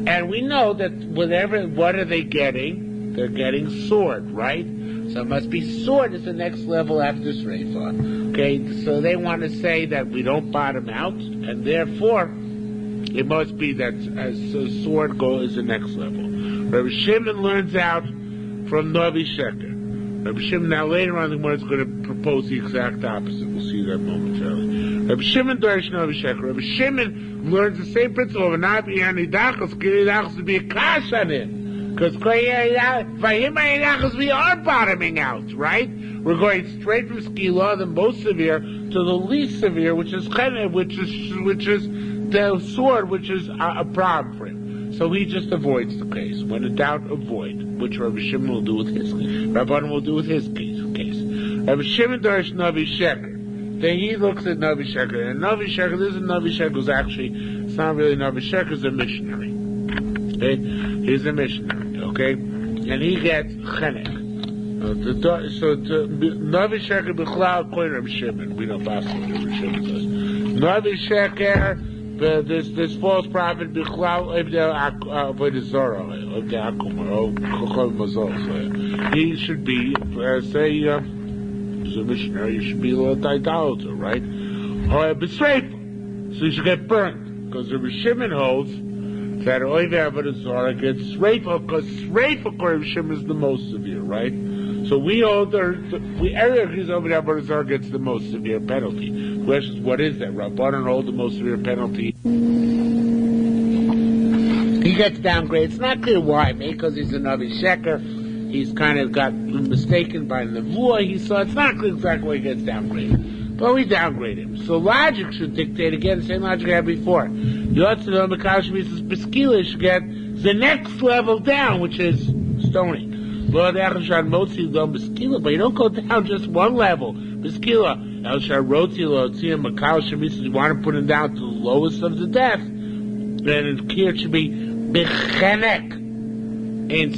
And we know that what are they getting? They're getting sword, right? So it must be sword is the next level after shreifa. Okay, so they want to say that we don't bottom out, and therefore it must be that as sword goes is the next level. Rabbi Shimon learns out from Novi Sheker. Rabbi Shimon now later on the Gemara is going to propose the exact opposite. We'll see that momentarily. Rabbi Shimon Dorish Novi Sheker. Rabbi Shimon learns the same principle of not be any dachos, to be a kash on it. Because we are bottoming out, right? We're going straight from skila, the most severe, to the least severe, which is chenek, which is the sword, which is a problem for him. So he just avoids the case. When in doubt, avoid, which Rabbi Shimon will do with his case. Rabbanan will do with his case. Rabbi Shimon Dorish Novi Sheker. Then he looks at Novi Sheker, and Novi Sheker, this is Novi Sheker who's actually, it's not really Novi Sheker, he's a missionary. Okay? He's a missionary, okay? And he gets chenek. Novi Sheker b'chlal according to Rabbi Shimon. We don't pass what Rabbi Shimon does. Novi Sheker, this false prophet b'chlal avodah zarah, he should be, he's a missionary, he should be a idolater, right? Or b'sreifa. So he should get burned. Because Rabbi Shimon holds that Oivei Avodah Zarah gets shreifa, because shreifa according to Shimon is the most severe, right? So we hold everyone agrees Oivei Avodah Zarah gets the most severe penalty. The question is, what is that? Rabbanan hold the most severe penalty. He gets downgraded. It's not clear why. Maybe because he's a Novi Sheker. He's kind of got mistaken by the nevuah he saw. It's not clear exactly why he gets downgraded. But we downgrade him. So logic should dictate, again, the same logic I had before. Yotzei Mekadosh Mitzvahs B'skila should get the next level down, which is stoning. But you don't go down just one level. B'skila. El Sharoti Lotziyah Mekadosh Mitzvahs, you want to put him down to the lowest of the death. Then here it should be B'chenek in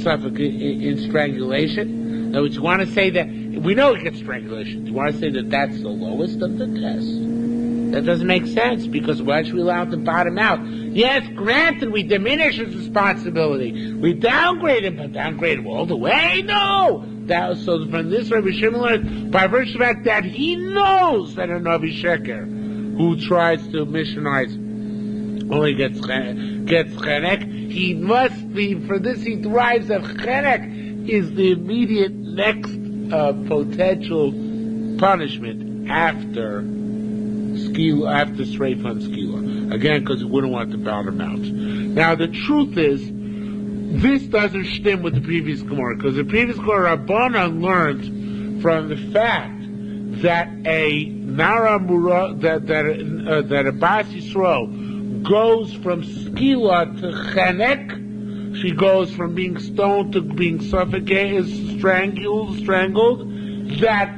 strangulation. In other words, you want to say that we know it gets strangulation. You want to say that that's the lowest of the test? That doesn't make sense, because why should we allow him to bottom out? Yes, granted, we diminish his responsibility. We downgrade him, but downgrade him all the way? No! So from this, Rabbi Shimon learns, by virtue of the fact that he knows that a Novi Sheker who tries to missionize only gets chenek, he must be, for this he derives of chenek. is the immediate next potential punishment after skila, after Sreif on skila. Again, because we wouldn't want to bow them out. Now, the truth is, this doesn't stem with the previous Gemara, because the previous Gemara, Rabbanan learned from the fact that a Nara Mura, that a Bas Yisrael goes from skila to chenek. She goes from being stoned to being suffocated, strangled. That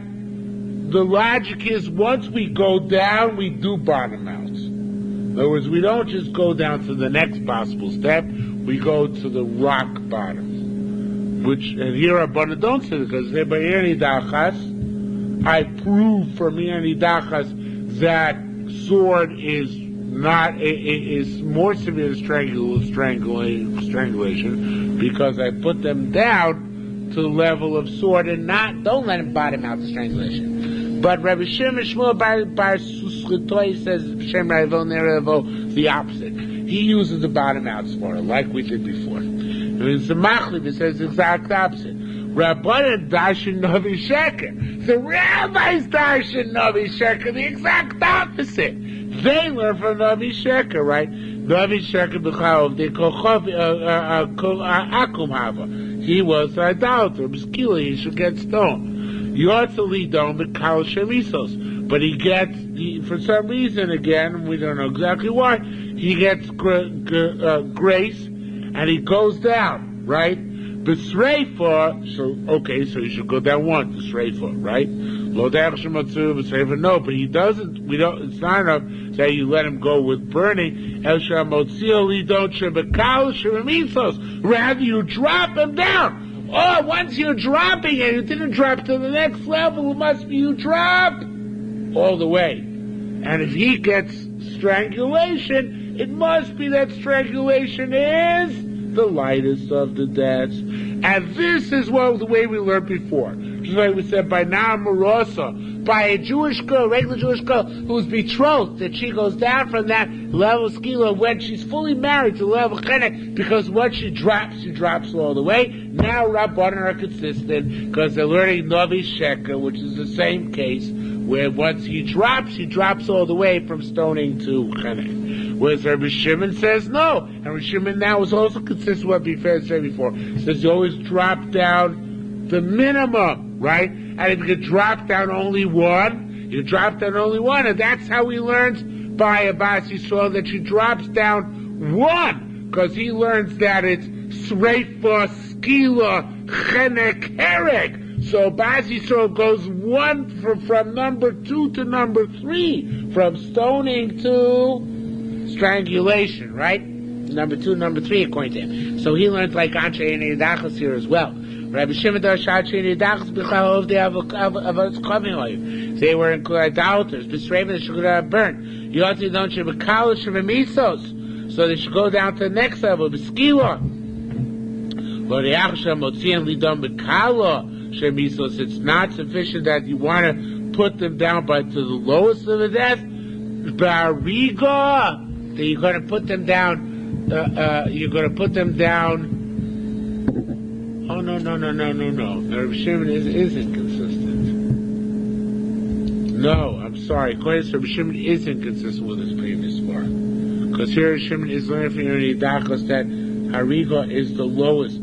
the logic is, once we go down, we do bottom out. In other words, we don't just go down to the next possible step, we go to the rock bottom. Which, and here Rabbanan don't say it, because they by any dachas, I prove from any dachas that sword is more severe than strangulation, because I put them down to the level of sword and don't let him bottom out the strangulation. But Rabbi Shimon Shmuel Bar Suschitoi says the opposite. He uses the bottom out sword, like we did before. And the Machlib says the exact opposite. Rabbanan Dashin Novi Sheker. The rabbis Dashin Novi Sheker, the exact opposite. They learn from Novi Sheker, right? Novi Sheker b'chalav they kochov akum hava. He was an idolater. B'skila, he should get stoned. Yotzali don b'kal shemisos. But he gets, for some reason, again, we don't know exactly why, he gets grace, and he goes down, right? B'sreifa, so he should go down one, b'sreifa, right? Lo derech shematzu b'sreifa, no, but he doesn't, it's not enough that you let him go with burning, el shamotzio lidon shebekal shemimisos, rather you drop him down. Oh, once you're dropping it, you didn't drop to the next level, it must be you drop all the way. And if he gets strangulation, it must be that strangulation is the lightest of the deaths. And this is the way we learned before. Just like we said, by Na'ar Marasa, by a Jewish girl, regular Jewish girl, who's betrothed, that she goes down from that level of skila when she's fully married to the level of chenek, because once she drops all the way. Now Rabbanan are consistent, because they're learning Novi Sheker, which is the same case, where once he drops all the way from stoning to chenek. Whereas Rabbi Shimon says no. And Rabbi Shimon now is also consistent with what we said before. He says you always drop down the minimum, right? And if you could drop down only one, you drop down only one. And that's how he learns by Abbas Yisrael that she drops down one. Because he learns that it's Sreifa, Skila, Chenek, Herek. So Abbas Yisrael goes one from number 2 to number 3. From stoning to strangulation, right? Number 2, number 3, according to him. So he learns like Anshe and Edachas here as well. Rabbi Shimon Darshat and Edachas b'chal of the avos kavim. They were idolaters. B'sreiven they should go burn. Yotzi don't should b'kal shememisos. So they should go down to the next level. B'skila. L'reachsha motzian lidon b'kala shememisos. It's not sufficient that you want to put them down to the lowest of the death. Bariga. That you're going to put them down. You're going to put them down. Oh no! Rabbi Shimon isn't consistent. No, I'm sorry. According to Rabbi Shimon, isn't consistent with his previous bar. Because here Rabbi Shimon is learning from Yeridachos that Hariga is the lowest.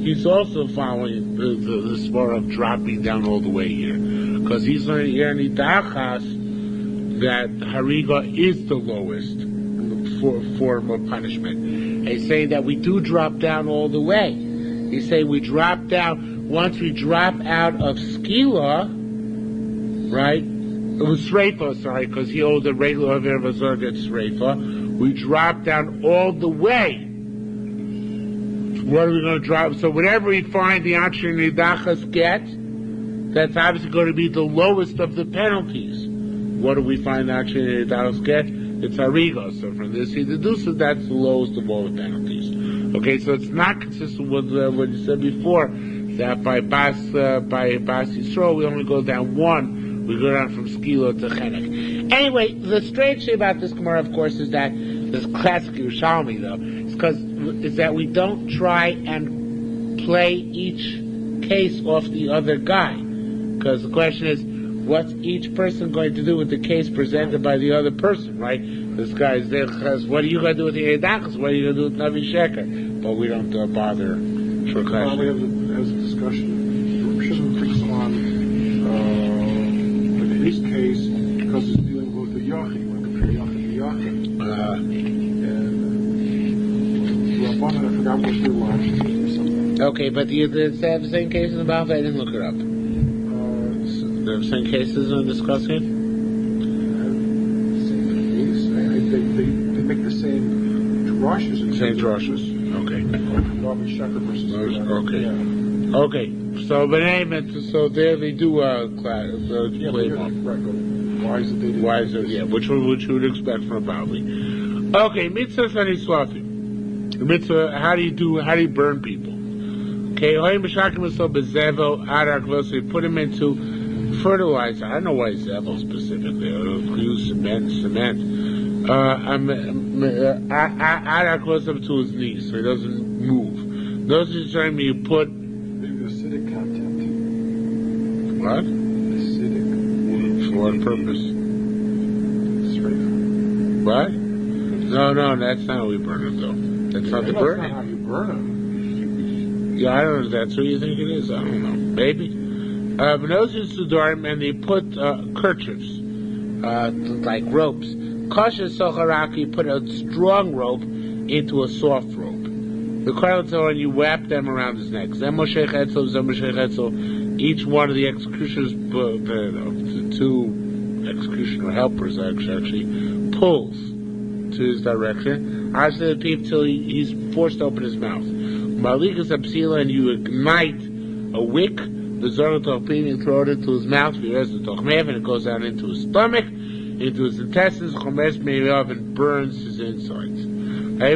He's also following the spar of dropping down all the way here. Because he's learning here in Yeridachos that Hariga is the lowest form of punishment. And he's saying that we do drop down all the way. He's saying we drop down, once we drop out of skila, right? It was sreifa, sorry, because he owed the regular Aver Vazor gets sreifa. We drop down all the way. What are we going to drop? So whatever we find the Anshe and Nidachas get, that's obviously going to be the lowest of the penalties. What do we find Anshe and Nidachas get? It's Hariga. So from this he deduces that's the lowest of all the penalties. Okay, so it's not consistent with what you said before, that by Bas Yisrael we only go down one, we go down from Skila to Chenek. Anyway, the strange thing about this Gemara, of course, is that this classic Yerushalmi, though, is that we don't try and play each case off the other guy. Because the question is, what's each person going to do with the case presented by the other person, right? This guy's there, what are you going to do with the Eidachas? What are you going to do with Navi Sheker? But we don't bother for question. We have a discussion. Shouldn't fix on his case because it's dealing with the Yachi, like a Yachi to Yachi. And I forgot what the line or something. Okay, but do they have the same cases about that? I didn't look it up. They have the same cases we're discussing? Same case. They make the same drushes. Same drushes. Okay. Navi Sheker versus okay. Yeah. Okay. So, but anyway, so there they do play Right. Why is it they did? Why is it? Yeah, which you would expect from a Bali. Okay, mitzvah and swafi. Mitzvah. How do you burn people? Okay, so you put them into fertilizer. I don't know why zevel specifically. Use cement. Add close up to his knees so he doesn't move. Those are time you put Maybe acidic content. what? Acidic. For what purpose? Straight. What? No, that's not how we burn them though. That's not the That's burning. not how you burn them. Yeah, I don't know if that's what you think it is. I don't know. Maybe. But those are Sudarim, and they put kerchiefs, like ropes. Kasha Socharaki, you put a strong rope into a soft rope. The Karlator, and you wrap them around his neck. Each one of the executioners, the two executioner helpers actually pulls to his direction. After the peep till he's forced to open his mouth. Malikas Absila, and you ignite a wick, the Zorotopin, and throw it into his mouth, and it goes down into his stomach, into his intestines, and burns his insides. They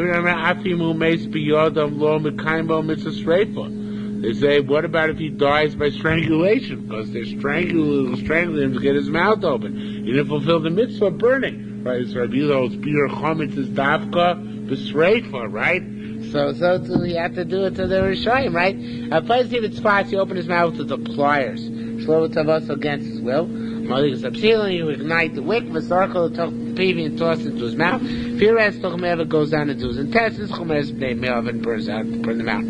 say, what about if he dies by strangulation? Because they're strangling him to get his mouth open. He didn't fulfill the mitzvah of burning. Right? So Rabbi holds beer chometz is davka b'sreifa, right? So you have to do it to the Yerushalmi, right? First, if it's spots, you open his mouth with the pliers. Slow it against his will. You ignite the wick, the circle, the peavy, and toss it into his mouth. Firas Tochmev goes down into his intestines, Chomes Bnei Me'av, and burns them out.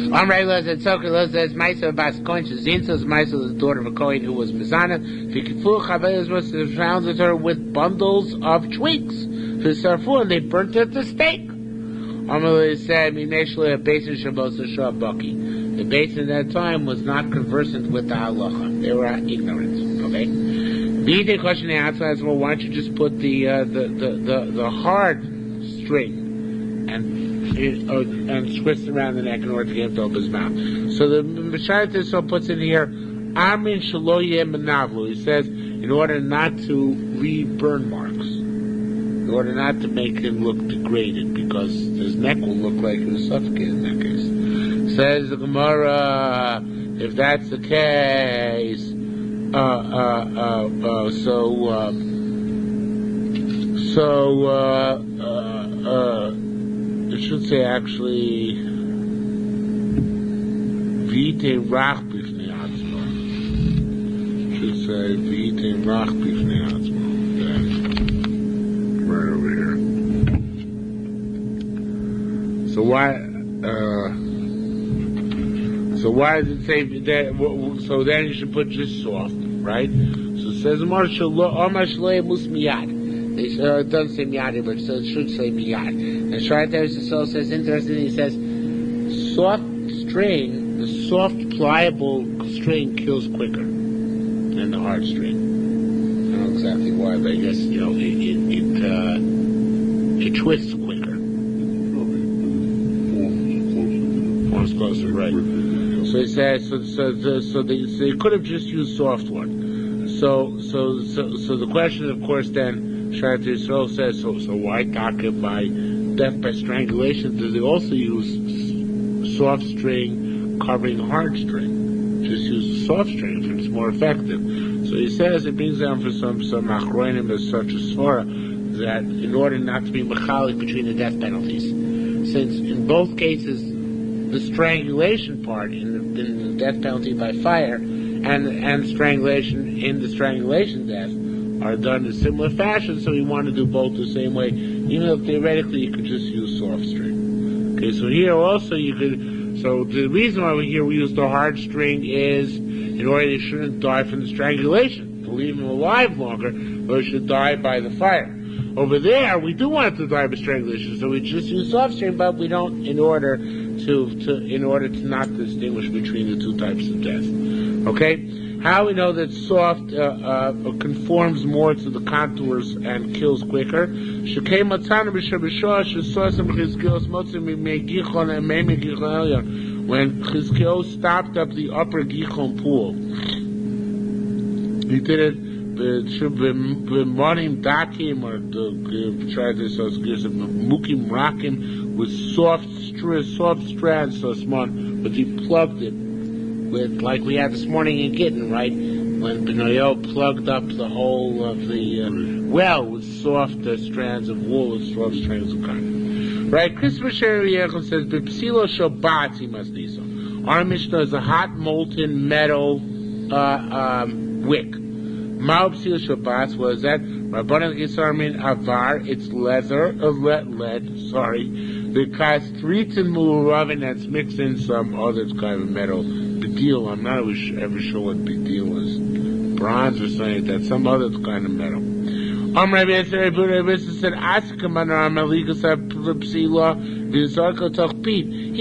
Amrei said, Soker says, Maisa Bas Koinch Zinsa, Maisa, the daughter of a Kohen who was Mizana. Fikifu Chavelis was surrounded her with bundles of twigs. Fisarfu, and they burnt her at the stake. Amrei said, Mineshli, a basin Shabbos Shabaki. The basin at that time was not conversant with the halacha. They were ignorant. Okay? The question outside is, well, why don't you just put the hard string and twist it around the neck in order to get him to open his mouth? So the Mishayat so puts in here, Amin Shalo Yeh Menavlu. He says, in order not to leave burn marks, in order not to make him look degraded, because his neck will look like he was suffocated in that case. Says the Gemara, if that's the case, it should say actually, Vite Rach Bifnei Atzma. It should say Vite Rach Bifnei Atzma. Right over here. So why does it say that? So then you should put just soft, right? So it says it doesn't say miyad, but it should say miyad. And right there, so says interesting. He says soft string, the soft pliable string kills quicker than the hard string. I don't know exactly why, but I guess it twists quicker. Forms closer, right? So he says, so they could have just used soft one. So the question, of course, then Sharat Yisrael says, so why taka by death by strangulation? Do they also use soft string covering hard string? Just use soft string if it's more effective. So he says it brings down for some achronim as such as svara that in order not to be mechalik between the death penalties, since in both cases the strangulation part in the death penalty by fire and strangulation in the strangulation death are done in similar fashion, so we want to do both the same way, even though theoretically you could just use soft string. Okay, so here also you could, so the reason why we use the hard string is in order they shouldn't die from the strangulation, to leave them alive longer, or they should die by the fire. Over there, we do want it to die by strangulation, so we just use soft string, but we don't in order to not distinguish between the two types of death. Okay? How we know that soft conforms more to the contours and kills quicker? When Chizkiyahu stopped up the upper Gichon pool, he did it b'monim dakim, or try this as mukim rakim, with soft strands, so small, but he plugged it with, like we had this morning in Gittin, right? When Benoyo plugged up the whole of the well with soft strands of wool, with soft strands of cotton. Right? Christopher Sherry says, "B'psilo Shabbat he must do so." Our Mishnah is a hot molten metal wick. Ma'u psilo Shabbat, what is that? Rabbanan Gisarmin Avar, it's leather, lead. The kastritin mu'uravin, that's mixed in some other kind of metal. Deal. I'm not ever sure what big deal is. Bronze or something like that. Some other kind of metal. He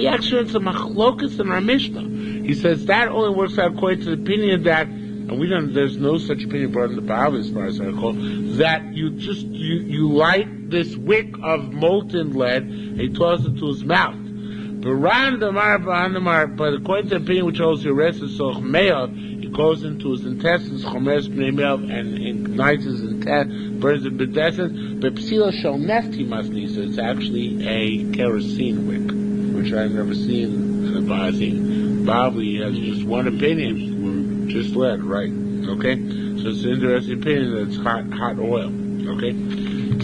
actually had some machlokas in our Mishnah. He says that only works out according to the opinion that, and there's no such opinion brought in the Bible as far as I recall, that you light this wick of molten lead and he tosses it to his mouth. But according to the opinion which holds the rest of Sochmeyav, he goes into his intestines, Chomes Pneimeyav, and ignites his intestines, burns the intestines. But Psila Shel Neft he must need, so it's actually a kerosene wick, which I've never seen in the Bible. I think Bobby has just one opinion, just lead, right? Okay? So it's an interesting opinion that it's hot oil. Okay?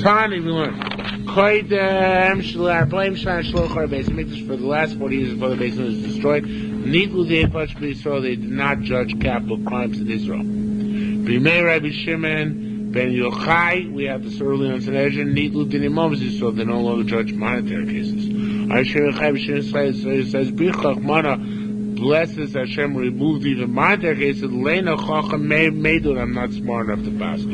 Tani, we learn. Koidem Shlar Blame Shlan Shlochar Beis Mikdash, for the last 40 years before the Beis Mikdash was destroyed. Nitlu Deipach B'Yisrael, they did not judge capital crimes in Israel. B'Mei Rabbi Shimon Ben Yochai, we have this early on Sanhedrin. Nitlu Dinimom Yisrael, they no longer judge monetary cases. Hashem Yochai B'Shimon says B'Chach Mana blesses Hashem removed even monetary cases. Leina Chacham Meidun, I'm not smart enough to pass it.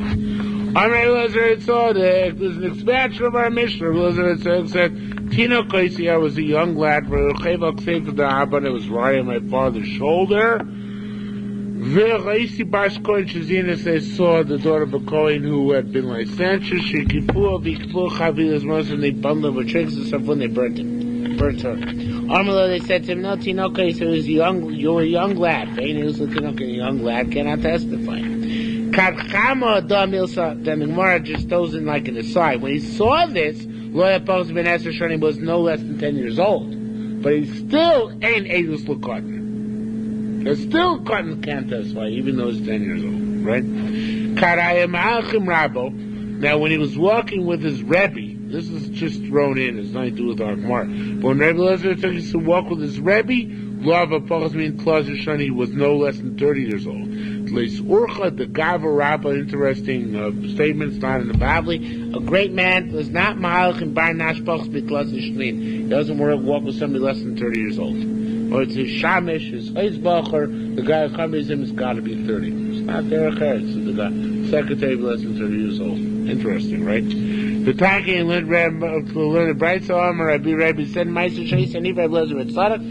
There's an expansion of our Mishnah. Said, Tino Kaisi, I was a young lad, it was right on my father's shoulder. They saw the daughter of a Kohen who had been licentious. And they bundled her tricks and stuff when they burnt her. They said to him, no, Tino Kaisi, you're a young lad. A young lad cannot testify. Then the Gemara just throws in like an aside. When he saw this, Loya Pos Ben Esther Shani was no less than 10 years old. But he still ain't Edus L'Kotten. There's still Kotten can't testify, even though he's 10 years old, right? Now, when he was walking with his Rebbe, this is just thrown in, it's nothing to do with our Gemara. But when Rebbe Lezer took us to walk with his Rebbe, Loya Pos Ben Shani, he was no less than 30 years old. The Gava Rabbah, interesting statements, not in the Bible. A great man does not mahalach and bar nashpachs b'klas nishlin. He doesn't walk with somebody less than 30 years old. Or it's his shamish, his heizbacher, the guy who accompanies him has got to be 30. It's not derech eretz, so the guy, secretary less than 30 years old. Interesting, right? The Taki and learned a bright song, Rabbi said, Meister Shais, and Rabbi Lezer at Tzadok,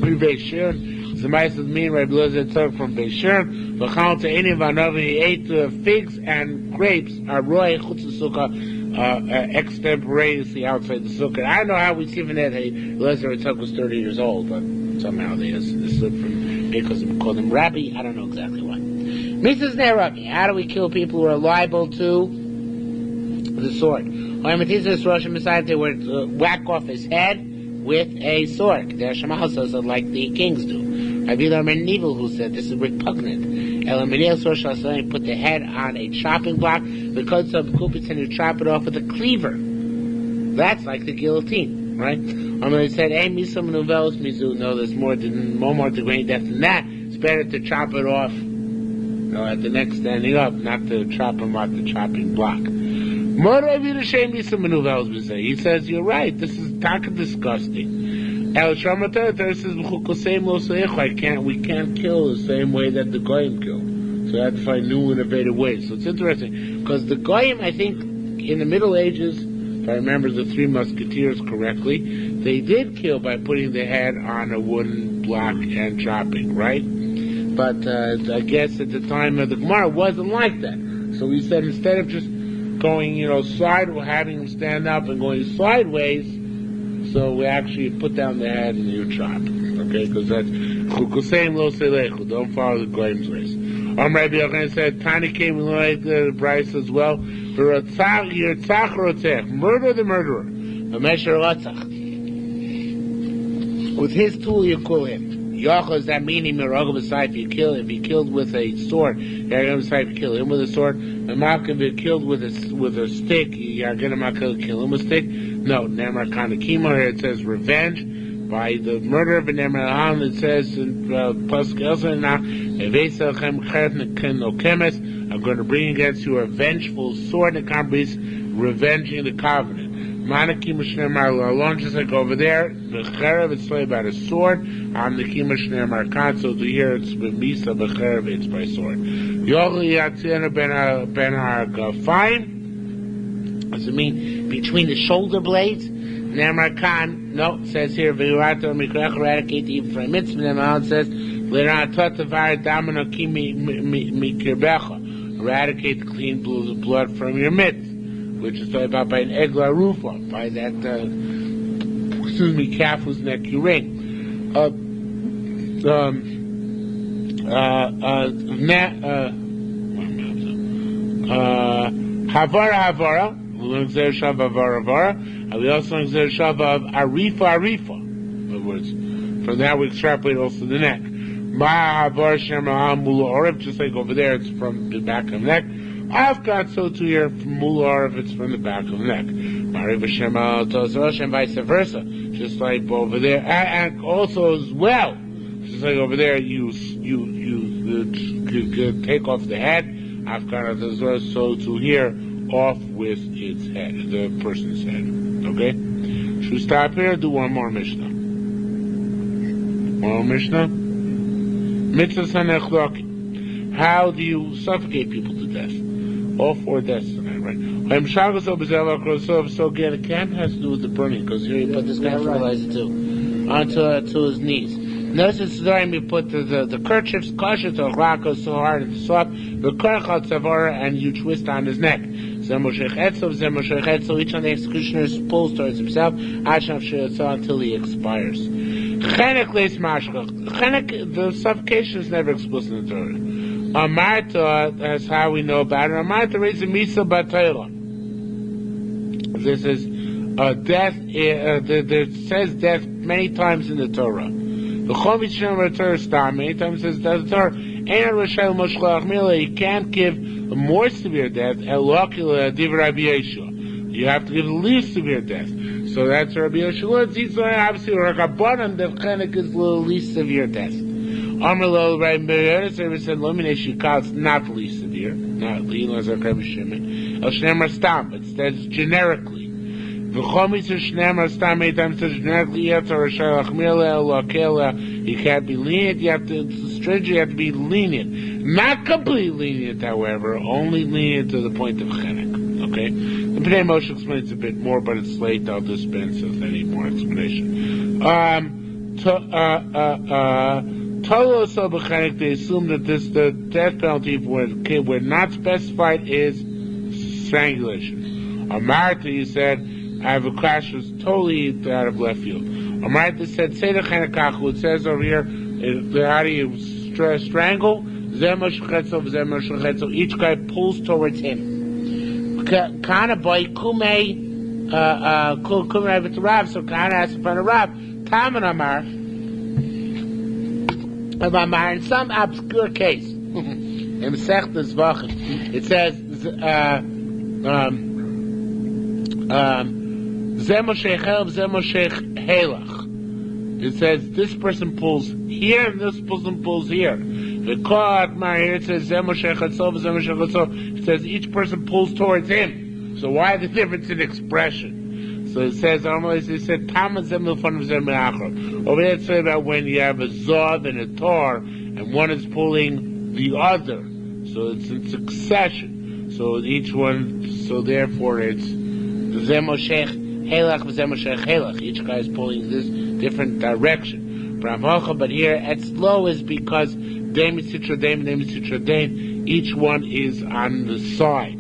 Rabbi Shiur. The mice with me, Rabbi Lezer took from Beishur. V'chal to any of Anovi, he ate figs and grapes, roy chutz sukkah, extemporaneously outside the sukkah. I don't know how we see from that Lezer took was 30 years old, but somehow they slipped from because they called him Rabbi. I don't know exactly why. Mrs. Rabbi, how do we kill people who are liable to the sword? They would whack off his head with a sword. The Shema says it like the kings do. Rabbi Nivel, who said this is repugnant. Put the head on a chopping block because of kupitz and you chop it off with a cleaver. That's like the guillotine, right? They said, hey, Misa Menuvelos Mizu. No, there's more degrading death than that. It's better to chop it off at the next standing up, not to chop him at the chopping block. He says, you're right, this is taka disgusting. El Shamatar says, we can't kill the same way that the Goyim kill. So we have to find new innovative ways. So it's interesting, because the Goyim, I think, in the Middle Ages, if I remember the Three Musketeers correctly, they did kill by putting the head on a wooden block and chopping, right? But I guess at the time of the Gemara, it wasn't like that. So we said instead of just going, sideways, having him stand up and going sideways, so we actually put down the head and you chop. Okay, because that's Chukuseim lo selechu. Don't follow the Goyim's ways. Rabbi Yochanan said, Tani came like the Bryce as well. Murder the murderer. With his tool you kill him. Yochel, that meaning if he killed with a sword, if you kill him with a sword. If he killed with a stick, you're gonna kill him with a stick. No, Nemar Kanakima here it says revenge by the murder of an Nemar. It says in Pasuk Elsa I'm going to bring against you a vengeful sword and companies revenging the covenant. Manakim Shnemar alone, just like over there, the Cherev, it's about a sword. On the Kimash Shnemar Khan, so to hear it's Misa Becherev, it's by sword. Yochel Yatzena ben Hargafayim. Does it mean between the shoulder blades? Nemar Khan, no, it says here, V'yurato Mikrech, eradicate the evil from mitzvah. Nemar says, L'ra'atot Tavar Damano Kimi Mikirbecha, eradicate the clean blood from your midst, which is talked about by an Egla Rufa, by that, calf whose neck you wring. Havara. We learn Gzer Shav Havara. And we also learn Gzer Shav of Arifa. In other words, from that we extrapolate also the neck. Ma Havar Shema Mula Orif, just like over there, it's from the back of the neck. I've got so too here from Mula Orif, it's from the back of the neck. Mariva Shema Tozarosh and vice versa. Just like over there, and also as well, just like over there, you take off the head. I've got so to here off with its head, the person's head. Okay? Should we stop here or do one more Mishnah? One more Mishnah? Mitzvah Sanechloki. How do you suffocate people to death? All four deaths tonight, right? So again, it can't has to do with the burning, because here you put this guy fertilizer too, onto his knees. Notice it's time you put the kerchiefs, kasha to rako so hard and soft, the kerchat savara, and you twist on his neck. Each one of the executioners pulls towards himself, until he expires. The suffocation is never explicit in the Torah. Amarta, that's how we know about it. Amarta is a misa batayla. This is death. There says death many times in the Torah. The Chomit Shem Torah star many times says the Torah. You can't give a more severe death. You have to give the least severe death. So that's Rabbi Yeshua. Obviously, Rakabanan that chenek is the least severe death. Amrlo Rabbi Yeshua said, "It's not the least severe, not Leilaz or Rabbi Shimon. El Shneimar Stam, it says generically. V'chomitz Shneimar Stam many times says generically. You can't be lenient. You have to stringent. You have to be lenient, not completely lenient, however, only lenient to the point of chenek. Okay." The Pnei Moshe explains a bit more, but it's late. I'll dispense with any more explanation. They assume that the death penalty where not specified is strangulation. Amarta, he said, I have a clash was totally out of left field. Amarta said, Seder Chanekachu, it says over here, how do you strangle? Each guy pulls towards him. Kana boy kumei kumei with Rav, so Kana has in front of Rav. Taman Amar in some obscure case in Masechtas Vachim it says Zemoshech Halach. It says this person pulls here and this person pulls here. The Kod Mahir, it says it says each person pulls towards him. So why the difference in expression? So it says normally it said over there it's about when you have a Zav and a Tor and one is pulling the other. So it's in succession. So each one, so therefore it's Zemoshech Helach v'Zemoshech Helach. Each guy is pulling this different direction. But here Etzlo is because each one is on the side.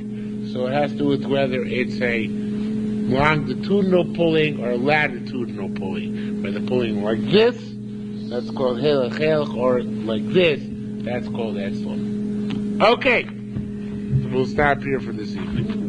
So it has to do with whether it's a longitudinal pulling or latitudinal pulling. Whether pulling like this, that's called Helach Helach, or like this, that's called Etzlo. Okay, we'll stop here for this evening.